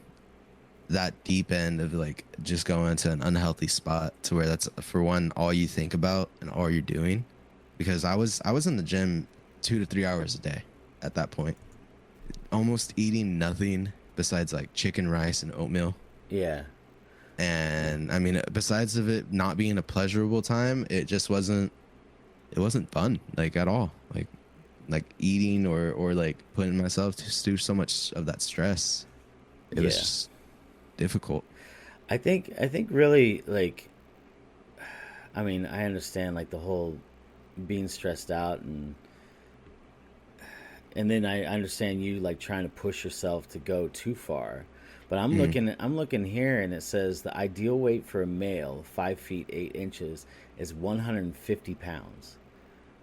that deep end of like just going into an unhealthy spot to where that's for one all you think about and all you're doing. Because I was in the gym 2 to 3 hours a day at that point, almost eating nothing besides like chicken, rice, and oatmeal. Yeah. And I mean, besides of it not being a pleasurable time, it just wasn't fun like at all. Like eating or like putting myself through so much of that stress. It was Yeah. just difficult. I think really like, I mean, I understand like the whole being stressed out and then I understand you like trying to push yourself to go too far. But I'm looking here and it says the ideal weight for a male, 5 feet 8 inches, is 150 pounds.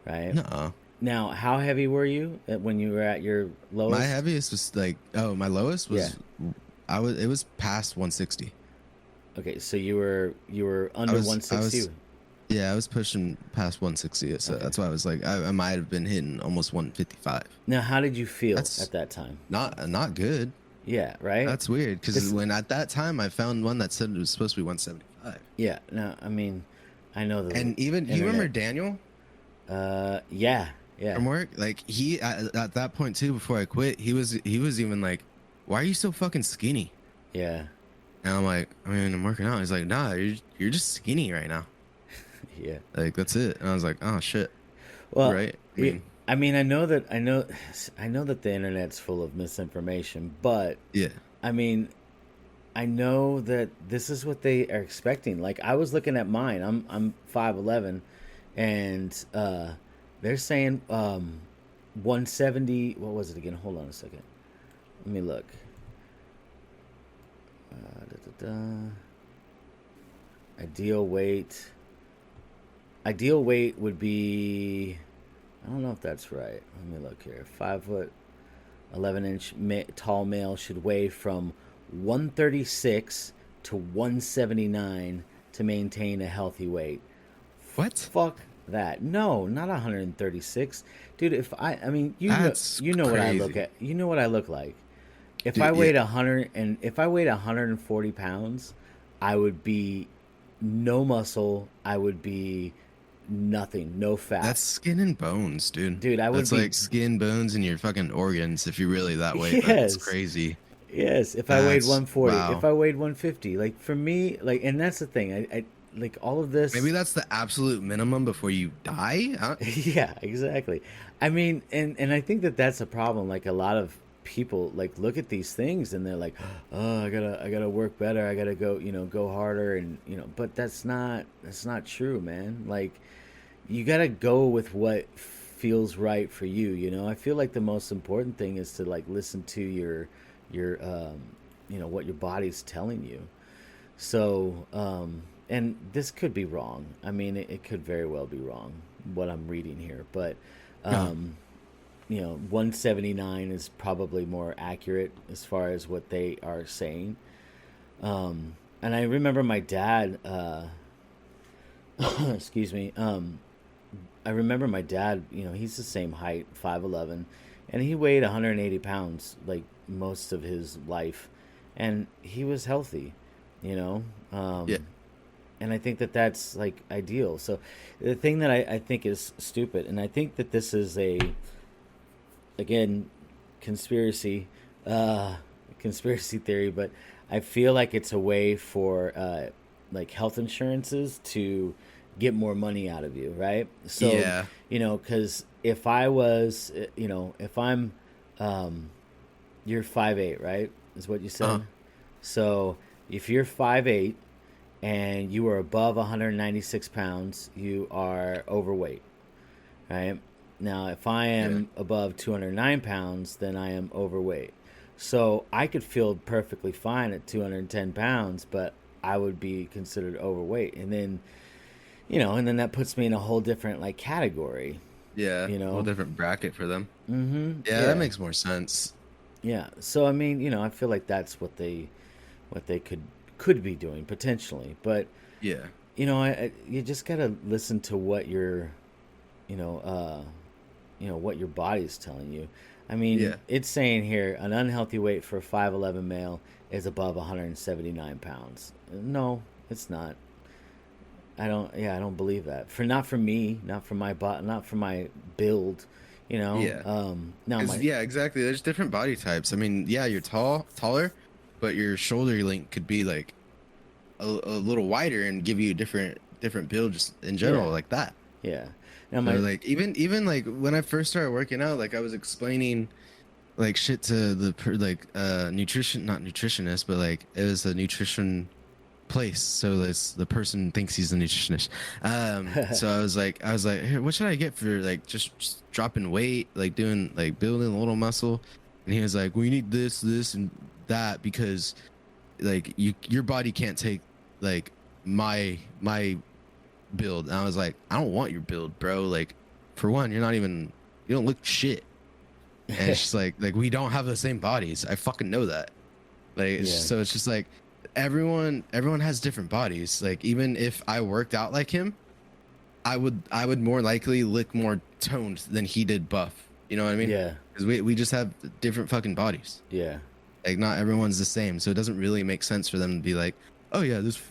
right? No, Now, how heavy were you when you were at your lowest? my heaviest was like, oh, my lowest was, it was past 160. Okay, so you were under I 160. was, yeah, I was pushing past 160. So Okay. that's why I was like, I might have been hitting almost 155. Now, how did you feel That's at that time? not good. Yeah, right. That's weird because This- when at that time I found one that said it was supposed to be 175. Yeah. No, I mean, I know the And even you remember internet- Daniel Yeah, yeah, from work? Like he at that point too, before I quit, he was even like, "Why are you so fucking skinny?" yeah, And I'm like, "I mean, I'm working out." He's like, "Nah, you're just skinny right now. yeah. Like that's it." And I was like, "Oh shit." Well, Right? I mean, I know that the internet's full of misinformation, but Yeah. I mean, I know that this is what they are expecting. Like I was looking at mine. I'm 5'11", and they're saying 170. What was it again? Hold on a second. Let me look. Da, da, da. Ideal weight. Ideal weight would be. I don't know if that's right. Let me look here. 5'11" tall male should weigh from 136 to 179 to maintain a healthy weight. What? Fuck that. No, not 136. Dude, if I mean, That's you know what I look crazy. at. You know what I look like. If Dude, I weighed yeah. 100 and if I weighed 140 pounds, I would be no muscle. I would be nothing, no fat. That's skin and bones, dude. Dude, I would That's be- like skin, bones, and your fucking organs. If you really that way, Yes. that's crazy. Yes, if I weighed That's- 140, wow. if I weighed 150, like for me, like, and that's the thing. I like all of this. Maybe that's the absolute minimum before you die. Yeah, exactly. I mean, and I think that that's a problem. Like a lot of people like look at these things and they're like, oh, I gotta work better. I gotta go harder, and but that's not true, man. Like you gotta go with what feels right for you. I feel like the most important thing is to like listen to your what your body's telling you. So and this could be wrong. I mean, it could very well be wrong what I'm reading here, but 179 is probably more accurate as far as what they are saying. And I remember my dad excuse me. I remember my dad, he's the same height, 5'11", and he weighed 180 pounds like most of his life, and he was healthy, Yeah. and I think that that's like ideal. So the thing that I think is stupid, and I think that this is again, conspiracy theory, but I feel like it's a way for like health insurances to get more money out of you, right? So, Yeah. because if I was, if I'm, you're 5'8", right? Is what you said. Uh-huh. So if you're 5'8" and you are above 196 pounds, you are overweight, right? Now, if I am above 209 pounds, then I am overweight. So I could feel perfectly fine at 210 pounds, but I would be considered overweight. And then, and then that puts me in a whole different like category. Yeah. You know? A whole different bracket for them. Mm-hmm. Yeah, that makes more sense. Yeah. So I mean, I feel like that's what they could be doing potentially, but Yeah. you just gotta listen to what your, what your body's telling you. I mean, Yeah. it's saying here an unhealthy weight for a 5'11" male is above 179 pounds. No, it's not. I don't believe that. Not for me, not for my not for my build. Yeah. No, 'Cause, yeah, exactly. There's different body types. I mean, yeah, you're taller, but your shoulder length could be like a little wider and give you a different build just in general, Yeah. like that. yeah. Now Or my like even like when I first started working out, like I was explaining like shit to the nutrition, not nutritionist, but like it was a nutrition place, so this the person thinks he's a nutritionist. So I was like hey, what should I get for like just dropping weight, like doing like building a little muscle? And he was like, well, you need this and that because like your body can't take like my build. And I was like, I don't want your build, bro. Like for one, you don't look shit. And it's just like we don't have the same bodies. I fucking know that. Like so it's just like everyone has different bodies. Like even if I worked out like him, I would more likely look more toned than he did buff. You know what I mean? Yeah. Because we just have different fucking bodies. Yeah. Like not everyone's the same, so it doesn't really make sense for them to be like, oh yeah, this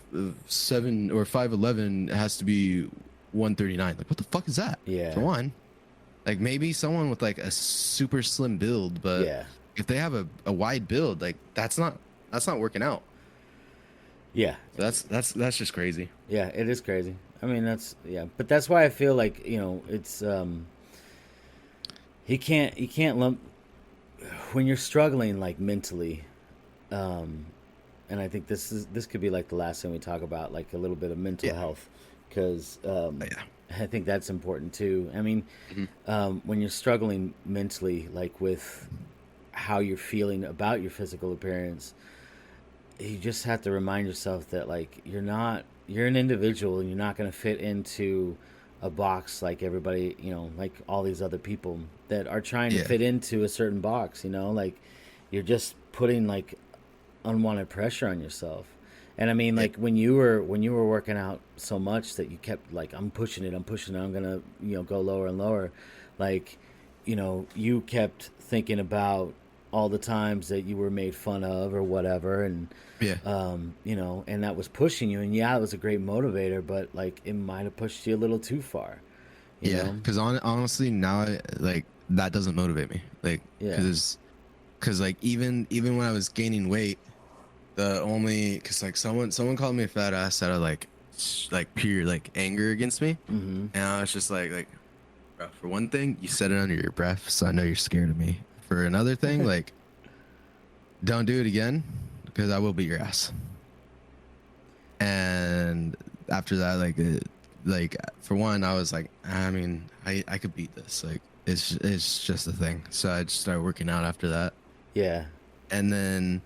7 or 5'11" has to be 139. Like what the fuck is that? Yeah. For one, like maybe someone with like a super slim build, but Yeah. if they have a wide build, like that's not working out. Yeah. So that's just crazy. Yeah, it is crazy. I mean, but that's why I feel like, it's you can't lump when you're struggling like mentally, and I think this could be like the last thing we talk about, like a little bit of mental health, because I think that's important too. I mean, when you're struggling mentally, like with how you're feeling about your physical appearance, you just have to remind yourself that like you're an individual and you're not going to fit into a box like everybody, like all these other people that are trying to fit into a certain box, like you're just putting like unwanted pressure on yourself. And I mean, like when you were working out so much that you kept like, I'm pushing it, I'm going to, go lower and lower. Like, you kept thinking about all the times that you were made fun of or whatever. And, and that was pushing you. And it was a great motivator, but like it might have pushed you a little too far. You know? Because honestly, now like that doesn't motivate me. Like, because like even when I was gaining weight, because like someone called me a fat ass out of like pure like anger against me, and I was just like, bro, for one thing, you said it under your breath, so I know you're scared of me. For another thing, like, don't do it again, because I will beat your ass. And after that, like for one, I was like, I mean, I could beat this. Like, it's just a thing. So I just started working out after that. Yeah. And then,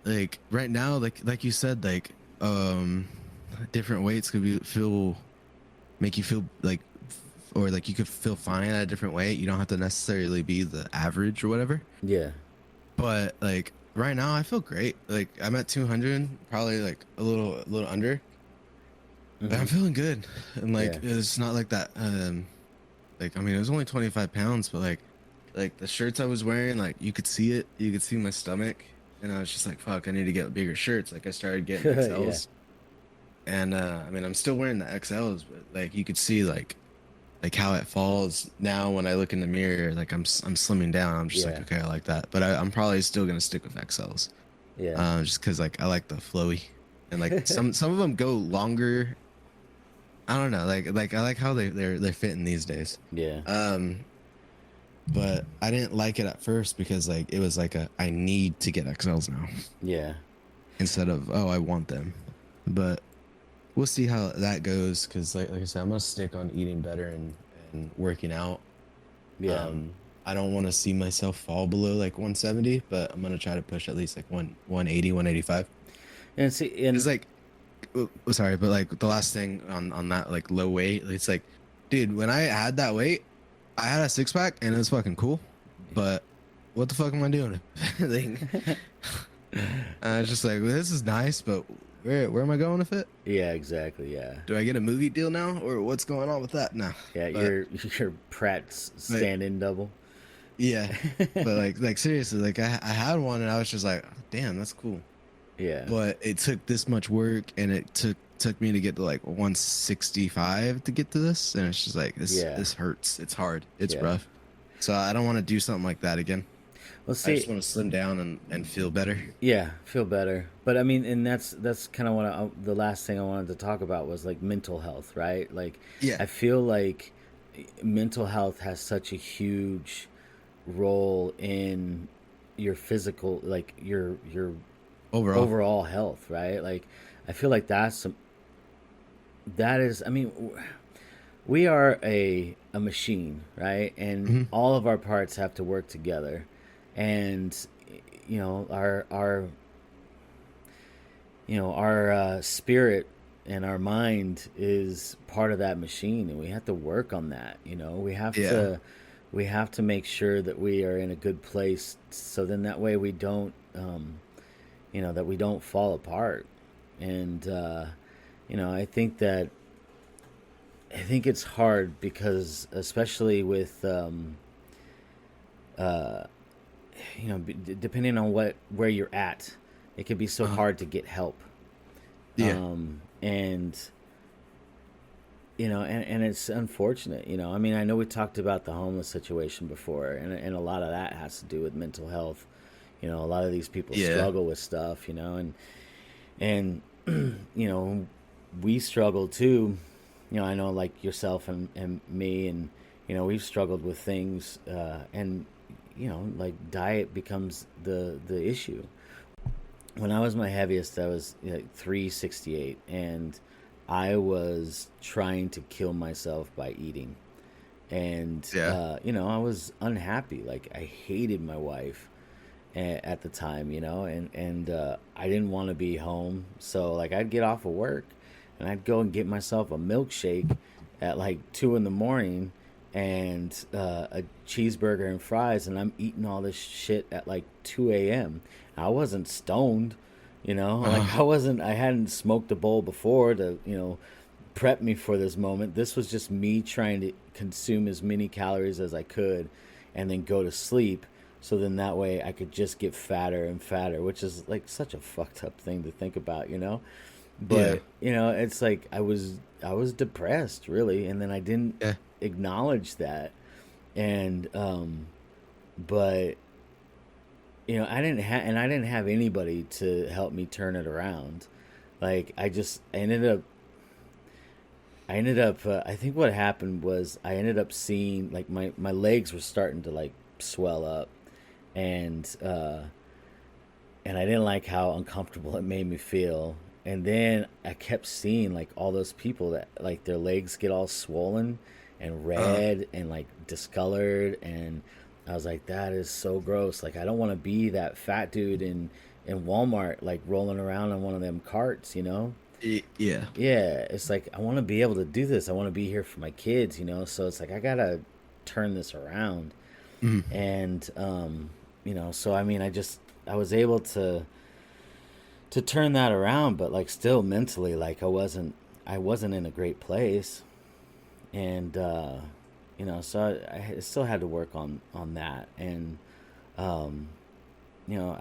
like right now, like you said, like different weights could make you feel like, or like you could feel fine at a different weight. You don't have to necessarily be the average or whatever. Yeah. But like right now, I feel great. Like I'm at 200, probably like a little under. But I'm feeling good, and like it's not like that. Like I mean, it was only 25 pounds, but like the shirts I was wearing, like you could see it. You could see my stomach, and I was just like, fuck, I need to get bigger shirts. Like I started getting XLs, and I mean, I'm still wearing the XLs, but like you could see like how it falls now when I look in the mirror. Like I'm slimming down. I'm just like, okay, I like that, but I'm probably still gonna stick with XLs. Yeah. Just because like I like the flowy, and like some of them go longer. I don't know, like I like how they're fitting these days. Yeah. But I didn't like it at first because like it was like I need to get XLs now. Yeah. Instead of I want them, but we'll see how that goes. Because like I said, I'm gonna stick on eating better and working out. Yeah. I don't want to see myself fall below like 170, but I'm gonna try to push at least like 180, 185. And see, it's like. Sorry, but like the last thing on that like low weight, it's like, dude, when I had that weight, I had a 6-pack and it was fucking cool, but what the fuck am I doing? Like, I was just like, well, this is nice, but where am I going with it? Yeah, exactly. Yeah. Do I get a movie deal now, or what's going on with that now? Yeah, you're Pratt's stand-in double. Yeah, but like seriously, like I had one and I was just like, damn, that's cool. Yeah. But it took this much work, and it took me to get to like 165 to get to this, and it's just like this hurts. It's hard. It's rough. So I don't want to do something like that again. Well, see, I just want to slim down and feel better. Yeah, feel better. But I mean, and that's kind of what the last thing I wanted to talk about was like mental health, right? Like, I feel like mental health has such a huge role in your physical, like your overall health, right? Like I feel like that is, I mean, we are a machine, right? And all of our parts have to work together, and our spirit and our mind is part of that machine, and we have to work on that. You know, Yeah. we have to make sure that we are in a good place, so then that way we don't you know, that we don't fall apart. And you know, I think it's hard because, especially with uh, you know, depending on where you're at, it can be so Uh, hard to get help. yeah. And you know, and it's unfortunate. You know, I mean, I know we talked about the homeless situation before, and a lot of that has to do with mental health. You know, a lot of these people Yeah. struggle with stuff. You know, and you know, we struggle too. You know, I know, like yourself and me, and you know, we've struggled with things, and you know, like diet becomes the issue. When I was my heaviest, I was like 368, and I was trying to kill myself by eating. And Yeah. you know, I was unhappy. Like, I hated my wife at the time, you know, and I didn't want to be home. So like, I'd get off of work and I'd go and get myself a milkshake at like 2 in the morning, and a cheeseburger and fries, and I'm eating all this shit at like 2 a.m. I wasn't stoned, you know, like Uh, I hadn't smoked a bowl before to, you know, prep me for this moment. This was just me trying to consume as many calories as I could and then go to sleep. So then that way I could just get fatter and fatter, which is like such a fucked up thing to think about, you know? yeah. But, you know, it's like I was depressed really, and then I didn't Yeah. acknowledge that. And but you know, I didn't have anybody to help me turn it around. Like, I ended up I think what happened was I ended up seeing, like, my legs were starting to like swell up, and I didn't like how uncomfortable it made me feel. And then I kept seeing like all those people that like their legs get all swollen and Uh, red and like discolored, and I was like, that is so gross. Like, I don't want to be that fat dude in Walmart, like rolling around on one of them carts, you know? yeah. Yeah, it's like I want to be able to do this. I want to be here for my kids, you know? So it's like I got to turn this around. Mhm. And you know, so I mean, I was able to turn that around, but like still mentally, like I wasn't in a great place. And you know, so I still had to work on that. And um you know,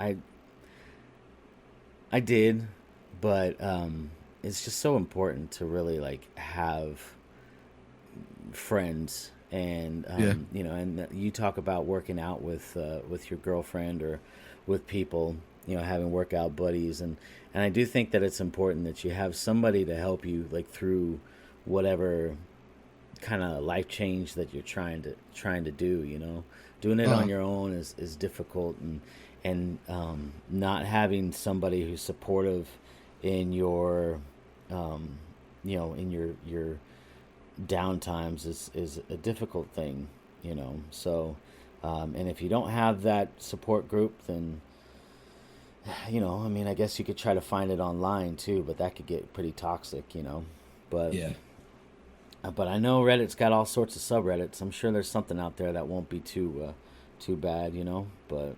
I did, but it's just so important to really like have friends. And Yeah. you know, and you talk about working out with your girlfriend or with people, you know, having workout buddies. And I do think that it's important that you have somebody to help you like through whatever kind of life change that you're trying to do, you know. Doing it on Uh, your own is difficult. And not having somebody who's supportive in your um, you know, in your down times is a difficult thing, you know. So and if you don't have that support group, then you know, I mean, I guess you could try to find it online too, but that could get pretty toxic, you know. But yeah. but I know Reddit's got all sorts of subreddits. I'm sure there's something out there that won't be too bad, you know. But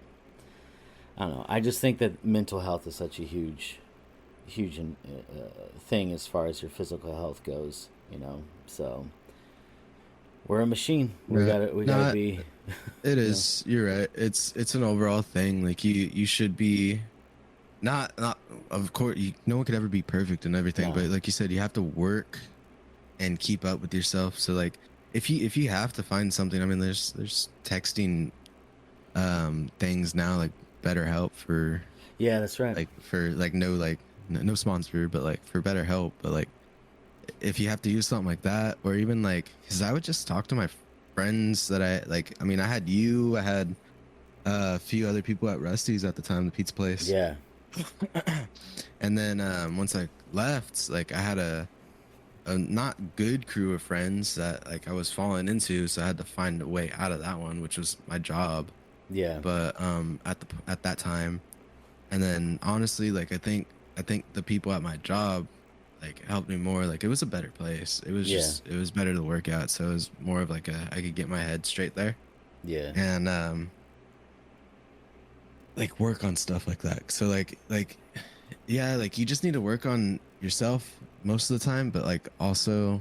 I don't know. I just think that mental health is such a huge thing as far as your physical health goes, you know. So we're a machine. Yeah. We gotta No, be, it you know. is. You're right. It's an overall thing. Like you should be not of course no one could ever be perfect and everything, but No. like you said, you have to work and keep up with yourself. So like if you have to find something, I mean there's texting things now like BetterHelp Yeah, that's right. for like no like no sponsor, but like for BetterHelp, but like if you have to use something like that, or even like because I would just talk to my friends that I like. I mean, I had you, I had a few other people at Rusty's at the time, the pizza place. Yeah. And then once I left, like I had a not good crew of friends that like I was falling into, so I had to find a way out of that one, which was my job. Yeah. But at that time, and then honestly, like I think the people at my job, like helped me more. Like it was a better place. It was Yeah. just it was better to work out. So it was more of like I could get my head straight there Yeah. and like work on stuff like that. So like yeah, like you just need to work on yourself most of the time, but like also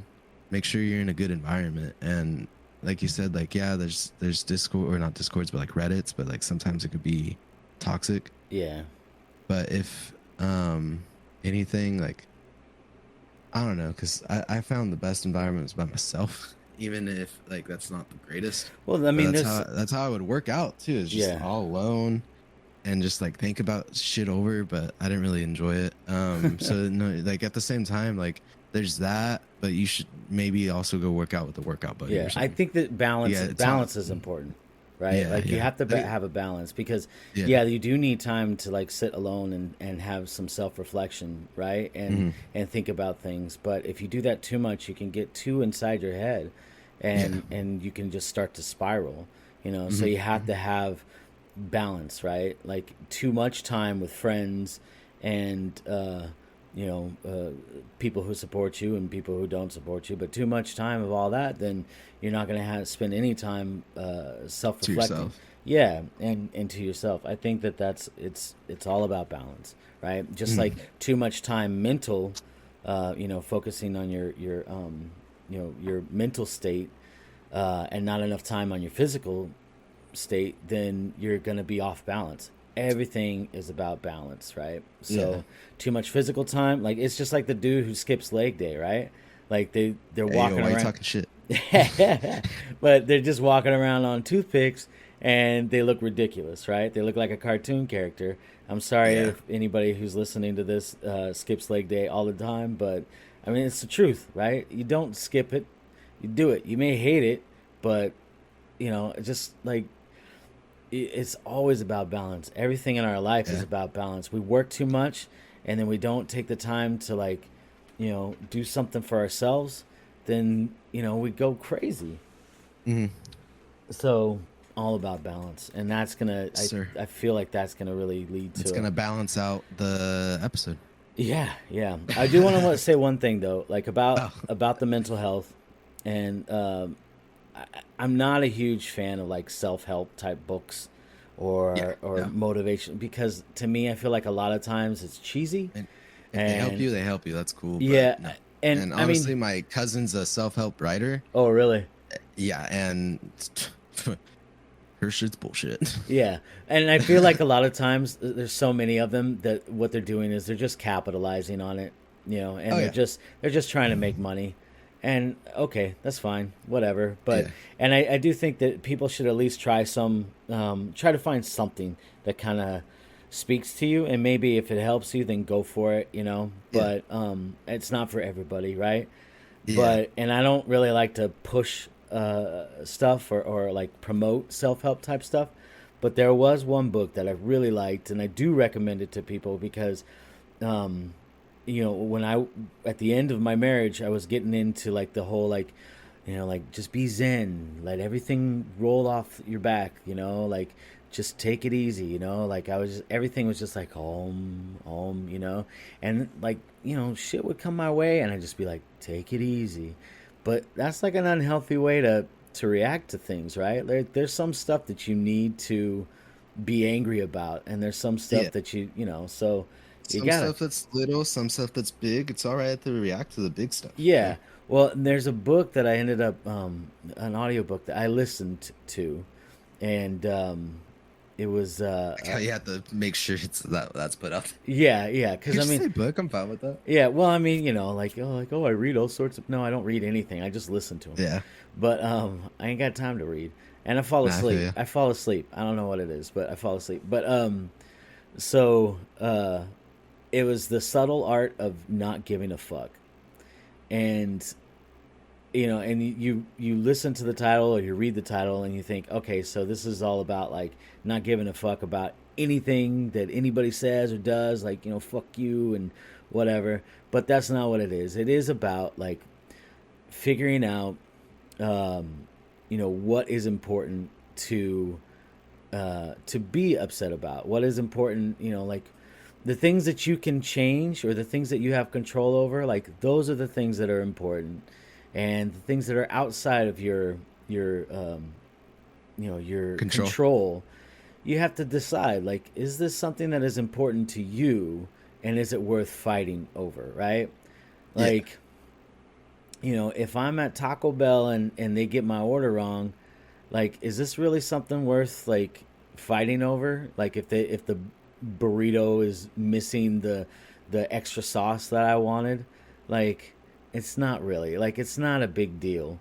make sure you're in a good environment. And like you said, like yeah, there's Discord, or not Discords, but like Reddits, but like sometimes it could be toxic. Yeah. But if anything, like I don't know, because I found the best environment was by myself, even if like that's not the greatest. Well, I But mean, that's how I would work out too. Is just Yeah. all alone and just like think about shit over. But I didn't really enjoy it. So no, like at the same time, like there's that, but you should maybe also go work out with a workout buddy. Yeah, or I something. think that Yeah, it's balance hard. is important, right? Yeah, Like you yeah. have to Like, have a balance because yeah. yeah, you do need time to like sit alone and have some self-reflection, right? Mhm. And think about things. But if you do that too much, you can get too inside your head and you can just start to spiral, you know? So Mhm. you have to have balance, right? Like too much time with friends and you know, people who support you and people who don't support you, but too much time of all that, then you're not going to have spend any time To self-reflecting. yourself. Yeah, and to yourself. I think that it's all about balance, right? Just Mhm. like too much time mental, you know, focusing on your you know, your mental state, and not enough time on your physical state, then you're going to be off balance. Everything is about balance, right? So Yeah. too much physical time, like it's just like the dude who skips leg day, right? Like they're Hey, yo, walking why you around, talking shit? but they're just walking around on toothpicks and they look ridiculous, right? They look like a cartoon character. I'm sorry Yeah. if anybody who's listening to this skips leg day all the time, but I mean it's the truth, right? You don't skip it, you do it. You may hate it, but you know, just like it's always about balance. Everything in our life is Yeah. about balance. We work too much and then we don't take the time to like, you know, do something for ourselves, then, you know, we go crazy. Hmm. So all about balance. And that's gonna Sir. I feel like that's gonna really lead It's to gonna balance out the episode. yeah, yeah. I do want to say one thing though, like Oh. about the mental health, and I'm not a huge fan of like self help type books Yeah. or Yeah. motivation because to me I feel like a lot of times it's cheesy. And if they help And you, they help you. That's cool. But yeah, no. and And I honestly, mean, my cousin's a self-help writer. oh really? Yeah, and her shit's bullshit. Yeah, and I feel like a lot of times there's so many of them that what they're doing is they're just capitalizing on it, you know, and Oh, they're yeah. just trying to make money, and okay, that's fine, whatever. But Yeah. and I do think that people should at least try try to find something that kind of speaks to you, and maybe if it helps you, then go for it, you know. Yeah. But it's not for everybody, right? Yeah. But and I don't really like to push stuff or like promote self-help type stuff, but there was one book that I really liked and I do recommend it to people because um you know, when I at the end of my marriage I was getting into like the whole like, you know, like just be zen, let everything roll off your back, you know, like just take it easy, you know, like everything was just like you know, and like, you know, shit would come my way and I'd just be like take it easy. But that's like an unhealthy way to react to things, right? There's some stuff that you need to be angry about and there's some stuff Yeah. that you know, so you Some gotta stuff that's little, some stuff that's big. It's all right to react to the big stuff. yeah. Well, there's a book that I ended up an audiobook that I listened to, and it was Like how you have to make sure that's put up. yeah, because You I just mean say book. I'm fine with that. yeah, well, I mean, you know, like oh I read all sorts of no, I don't read anything, I just listen to them. Yeah. But I ain't got time to read, and I fall Nah, I feel asleep. ya. I fall asleep. I don't know what it is, but I fall asleep. But so it was the subtle art of not giving a fuck, and you know, and you listen to the title or you read the title and you think, okay, so this is all about like not giving a fuck about anything that anybody says or does, like, you know, fuck you and whatever. But that's not what it is. It is about like figuring out you know, what is important to be upset about, what is important, you know, like the things that you can change or the things that you have control over, like those are the things that are important, and the things that are outside of your Control. control, you have to decide, like, is this something that is important to you, and is it worth fighting over, right? Yeah. Like, if I'm at Taco Bell and they get my order wrong, like, is this really something worth like fighting over? Like, if the burrito is missing the extra sauce that I wanted, like, it's not really, like, it's not a big deal.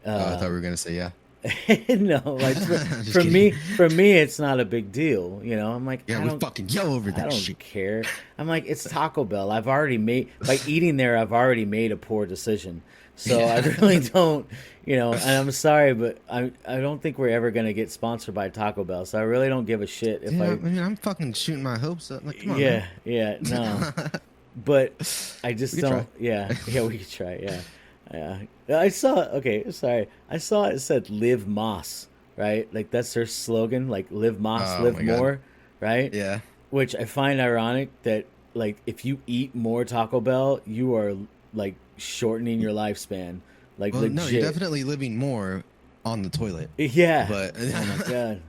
Oh, I Uh, thought we were gonna say yeah. no, like Just for me, kidding. it's not a big deal. I'm like, Yeah, we fucking yell over I that don't shit. care. I'm like, it's Taco Bell. I've already made by eating there. I've already made a poor decision, so I Yeah. really don't. And I'm sorry, but I don't think we're ever gonna get sponsored by Taco Bell. So I really don't give a shit if Yeah, I I. mean, I'm fucking shooting my hopes up. Like, come on, man. Yeah, yeah, no, but I just We could try. don't. Yeah, yeah, we could try. Yeah, yeah. I saw. Okay, sorry. I saw it said "Live Moss," right? Like that's their slogan. Like "Live Moss, Oh live my God. more," right? Yeah. Which I find ironic that, like, if you eat more Taco Bell, you are like shortening your lifespan. Like, Well, no, you're legit. definitely living more on the toilet. Yeah. But Oh my god.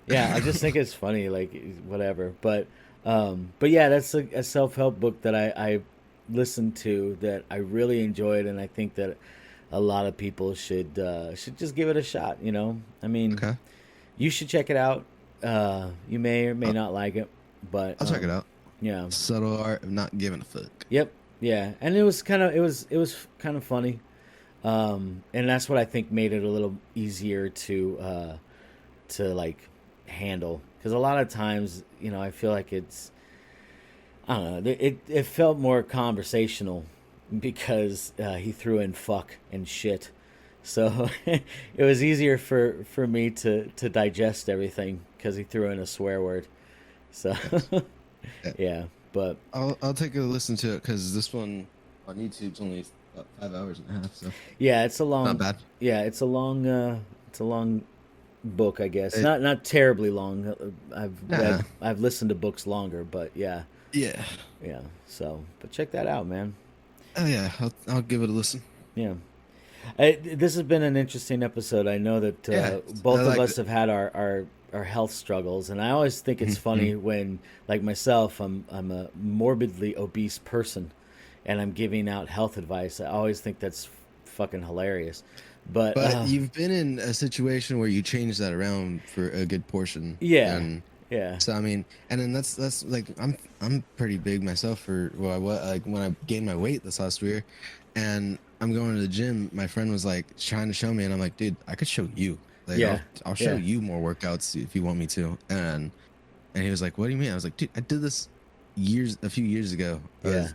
Yeah, I just think it's funny, like, whatever. But yeah, that's a self help book that I listened to that I really enjoyed, and I think that a lot of people should just give it a shot. I mean, okay, you should check it out. You may or may I'll, not like it, but I'll check it out. yeah, Subtle art of not giving a fuck. yep, yeah, and it was kind of funny, and that's what I think made it a little easier to like handle, because a lot of times, I feel like it's, I don't know, it felt more conversational because he threw in fuck and shit, so it was easier for me to digest everything because he threw in a swear word. So Yeah. yeah, but I'll take a listen to it because this one on YouTube's only about 5 hours and a half, so yeah, it's a long, not bad. yeah, it's a long book, I guess. It, Not terribly long. I've nah. read, I've listened to books longer, but yeah, Yeah. yeah. So, but check that out, man. Oh yeah, I'll give it a listen. Yeah. This has been an interesting episode. I know that Yeah, both I of liked us it. have had our health struggles, and I always think it's funny when, like myself, I'm a morbidly obese person, and I'm giving out health advice. I always think that's fucking hilarious. But But you've been in a situation where you changed that around for a good portion. yeah, And yeah, so I mean, and then that's like I'm pretty big myself for well I was like when I gained my weight this last year, and I'm going to the gym. My friend was like trying to show me, and I'm like, dude, I could show you. Like yeah, I'll show yeah, you more workouts if you want me to. And he was like, what do you mean? I was like, dude, I did this a few years ago. yeah,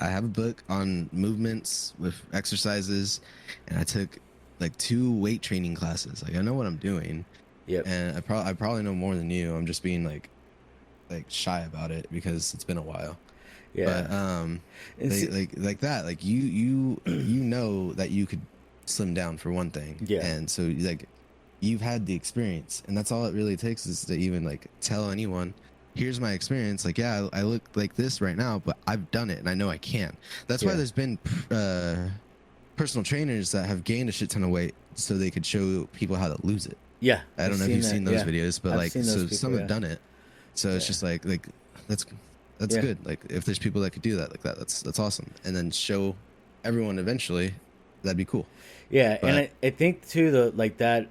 I have a book on movements with exercises, and I took like 2 weight training classes. Like I know what I'm doing, yep, and I probably know more than you. I'm just being like shy about it because it's been a while. yeah. But And see, like that, like you know that you could slim down for one thing, yeah, and so like you've had the experience, and that's all it really takes is to even like tell anyone, here's my experience. Like yeah, I look like this right now, but I've done it and I know I can. That's why yeah, there's been personal trainers that have gained a shit ton of weight so they could show people how to lose it. yeah. I I've don't know if seen you've that. seen those Yeah, videos, but I've like seen so those some people. have Yeah, done it. So it's yeah, just like that's yeah, good. Like if there's people that could do that like that, that's awesome. And then show everyone eventually, that'd be cool. yeah. And But I think too, the like that.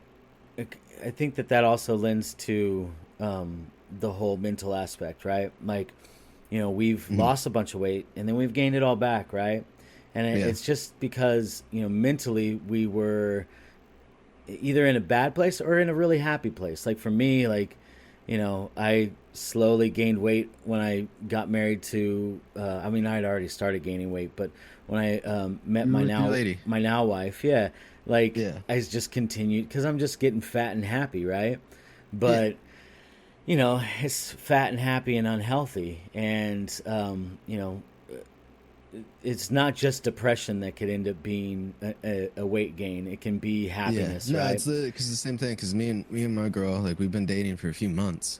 I think that also lends to the whole mental aspect, right? Like, we've mhm, lost a bunch of weight and then we've gained it all back, right? And yeah, it's just because, mentally we were either in a bad place or in a really happy place. Like for me, like, I slowly gained weight when I got married to, I mean, I had already started gaining weight, but when I met you my were with your now lady. my now wife, yeah, like Yeah, I just continued because I'm just getting fat and happy, right? yeah, But it's fat and happy and unhealthy, and it's not just depression that could end up being a weight gain. It can be yeah. happiness, No, right? it's the because the same thing. Because me and my girl, like we've been dating for a few months,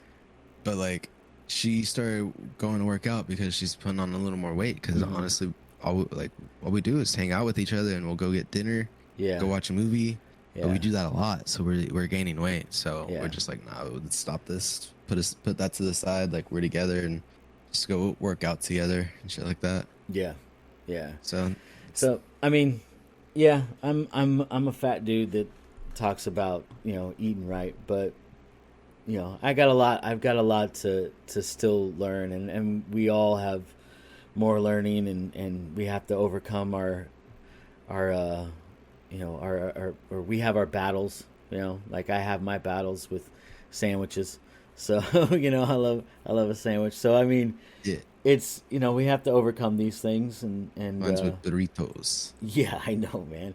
but like she started going to work out because she's putting on a little more weight. Because Mhm. honestly, what we do is hang out with each other, and we'll go get dinner, Yeah. go watch a movie. Yeah. But we do that a lot, so we're gaining weight. So Yeah. we're just like, nah, let's stop this. Put that to the side. Like we're together and just go work out together and shit like that. Yeah. Yeah. So So I mean, yeah, I'm a fat dude that talks about, you know, eating right, but you know, I've got a lot to still learn, and we all have more learning, and we have to overcome our you know, our or we have our battles, you know, like I have my battles with sandwiches. So, you know, I love a sandwich. So I mean, yeah, it's, you know, we have to overcome these things, and mine's with burritos. yeah, I know, man.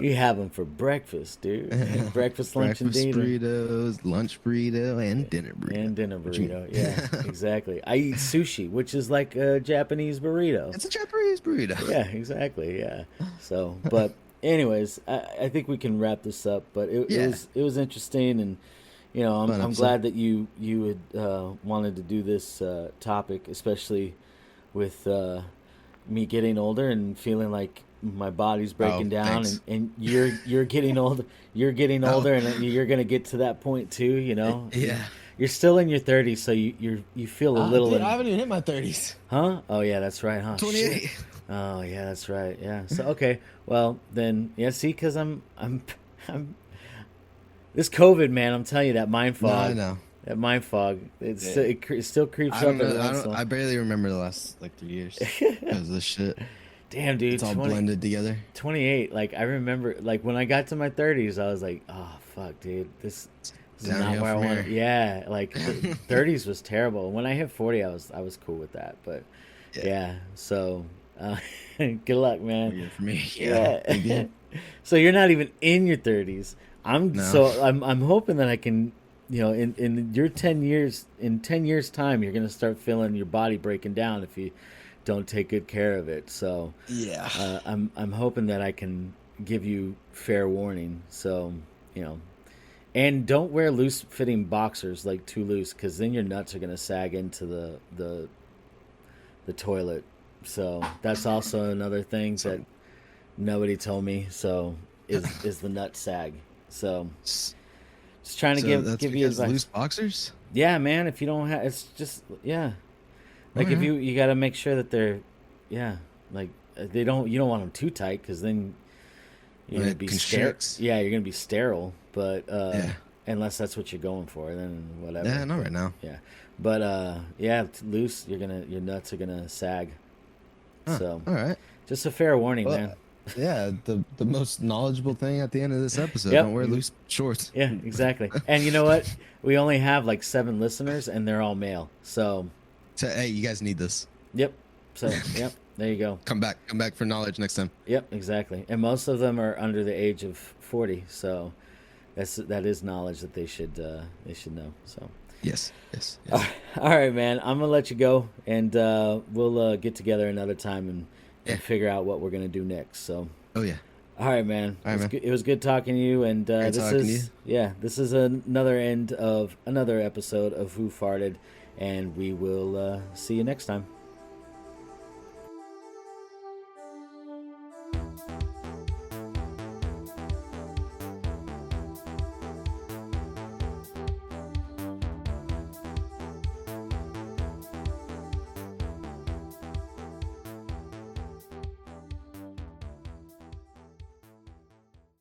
You have them for breakfast, dude. Breakfast, lunch, and Breakfast dinner. burritos, lunch burrito, and dinner burrito. And dinner What you- burrito. Yeah, exactly. I eat sushi, which is like a Japanese burrito. It's a Japanese burrito. Yeah, exactly. Yeah. So, but anyways, I think we can wrap this up. But Yeah. it was interesting, and you know, Fun I'm episode. glad that you had wanted to do this topic, especially with me getting older and feeling like my body's breaking down, thanks. and you're getting old. You're getting Oh. older, and you're gonna get to that point too. You know. Yeah. You're still in your 30s, so you feel a little. Dude, I haven't even hit my 30s. Huh? Oh yeah, that's right, huh? 28. Shit. Oh yeah, that's right. Yeah. So okay, well then, yeah. See, because I'm this COVID, man. I'm telling you, that mind No, I fog. know. That mind fog. It's Yeah. it still creeps I up don't every know. once in a I while. barely remember the last like 3 years because of this shit. Damn, dude. It's all blended together. 28. Like I remember, like when I got to my 30s, I was like, oh fuck, dude, this is not Downhill where I from want. here. Yeah, like 30s was terrible. When I hit 40, I was cool with that. But yeah, so good luck, man. Weird for me. Yeah. Big deal. So you're not even in your 30s. No. I'm hoping that I can, you know, in your 10 years, in 10 years time, you're going to start feeling your body breaking down if you don't take good care of it. So Yeah. I'm hoping that I can give you fair warning. So, you know, and don't wear loose fitting boxers, like too loose, cuz then your nuts are going to sag into the toilet. So that's also another thing that nobody told me. So is the nut sag. So S- just trying to so give that's you because advice. loose boxers. Yeah, man. If you don't have, it's just yeah. Like if Alright. you got to make sure that they're, yeah, like they don't. You don't want them too tight because then you're When gonna it be sterile. constricts. Yeah, you're gonna be sterile. But Yeah. unless that's what you're going for, then whatever. Yeah, not right now. Yeah, but yeah, loose. Your nuts are gonna sag. Huh, So all right. just a fair warning, Well, man. Yeah, the most knowledgeable thing at the end of this episode. Yep. Don't wear loose shorts. Yeah, exactly. And you know what? We only have like 7 listeners, and they're all male. So, So, hey, you guys need this. yep. So, yep. There you go. Come back for knowledge next time. Yep, exactly. And most of them are under the age of 40. So, that is knowledge that they should know. So, Yes. all right, man. I'm gonna let you go, and we'll get together another time and Yeah. figure out what we're gonna do next. So, Oh yeah. all right, man. All right, man. It was good talking to you, and Great this talking to is this is another end of another episode of Who Farted, and we will see you next time.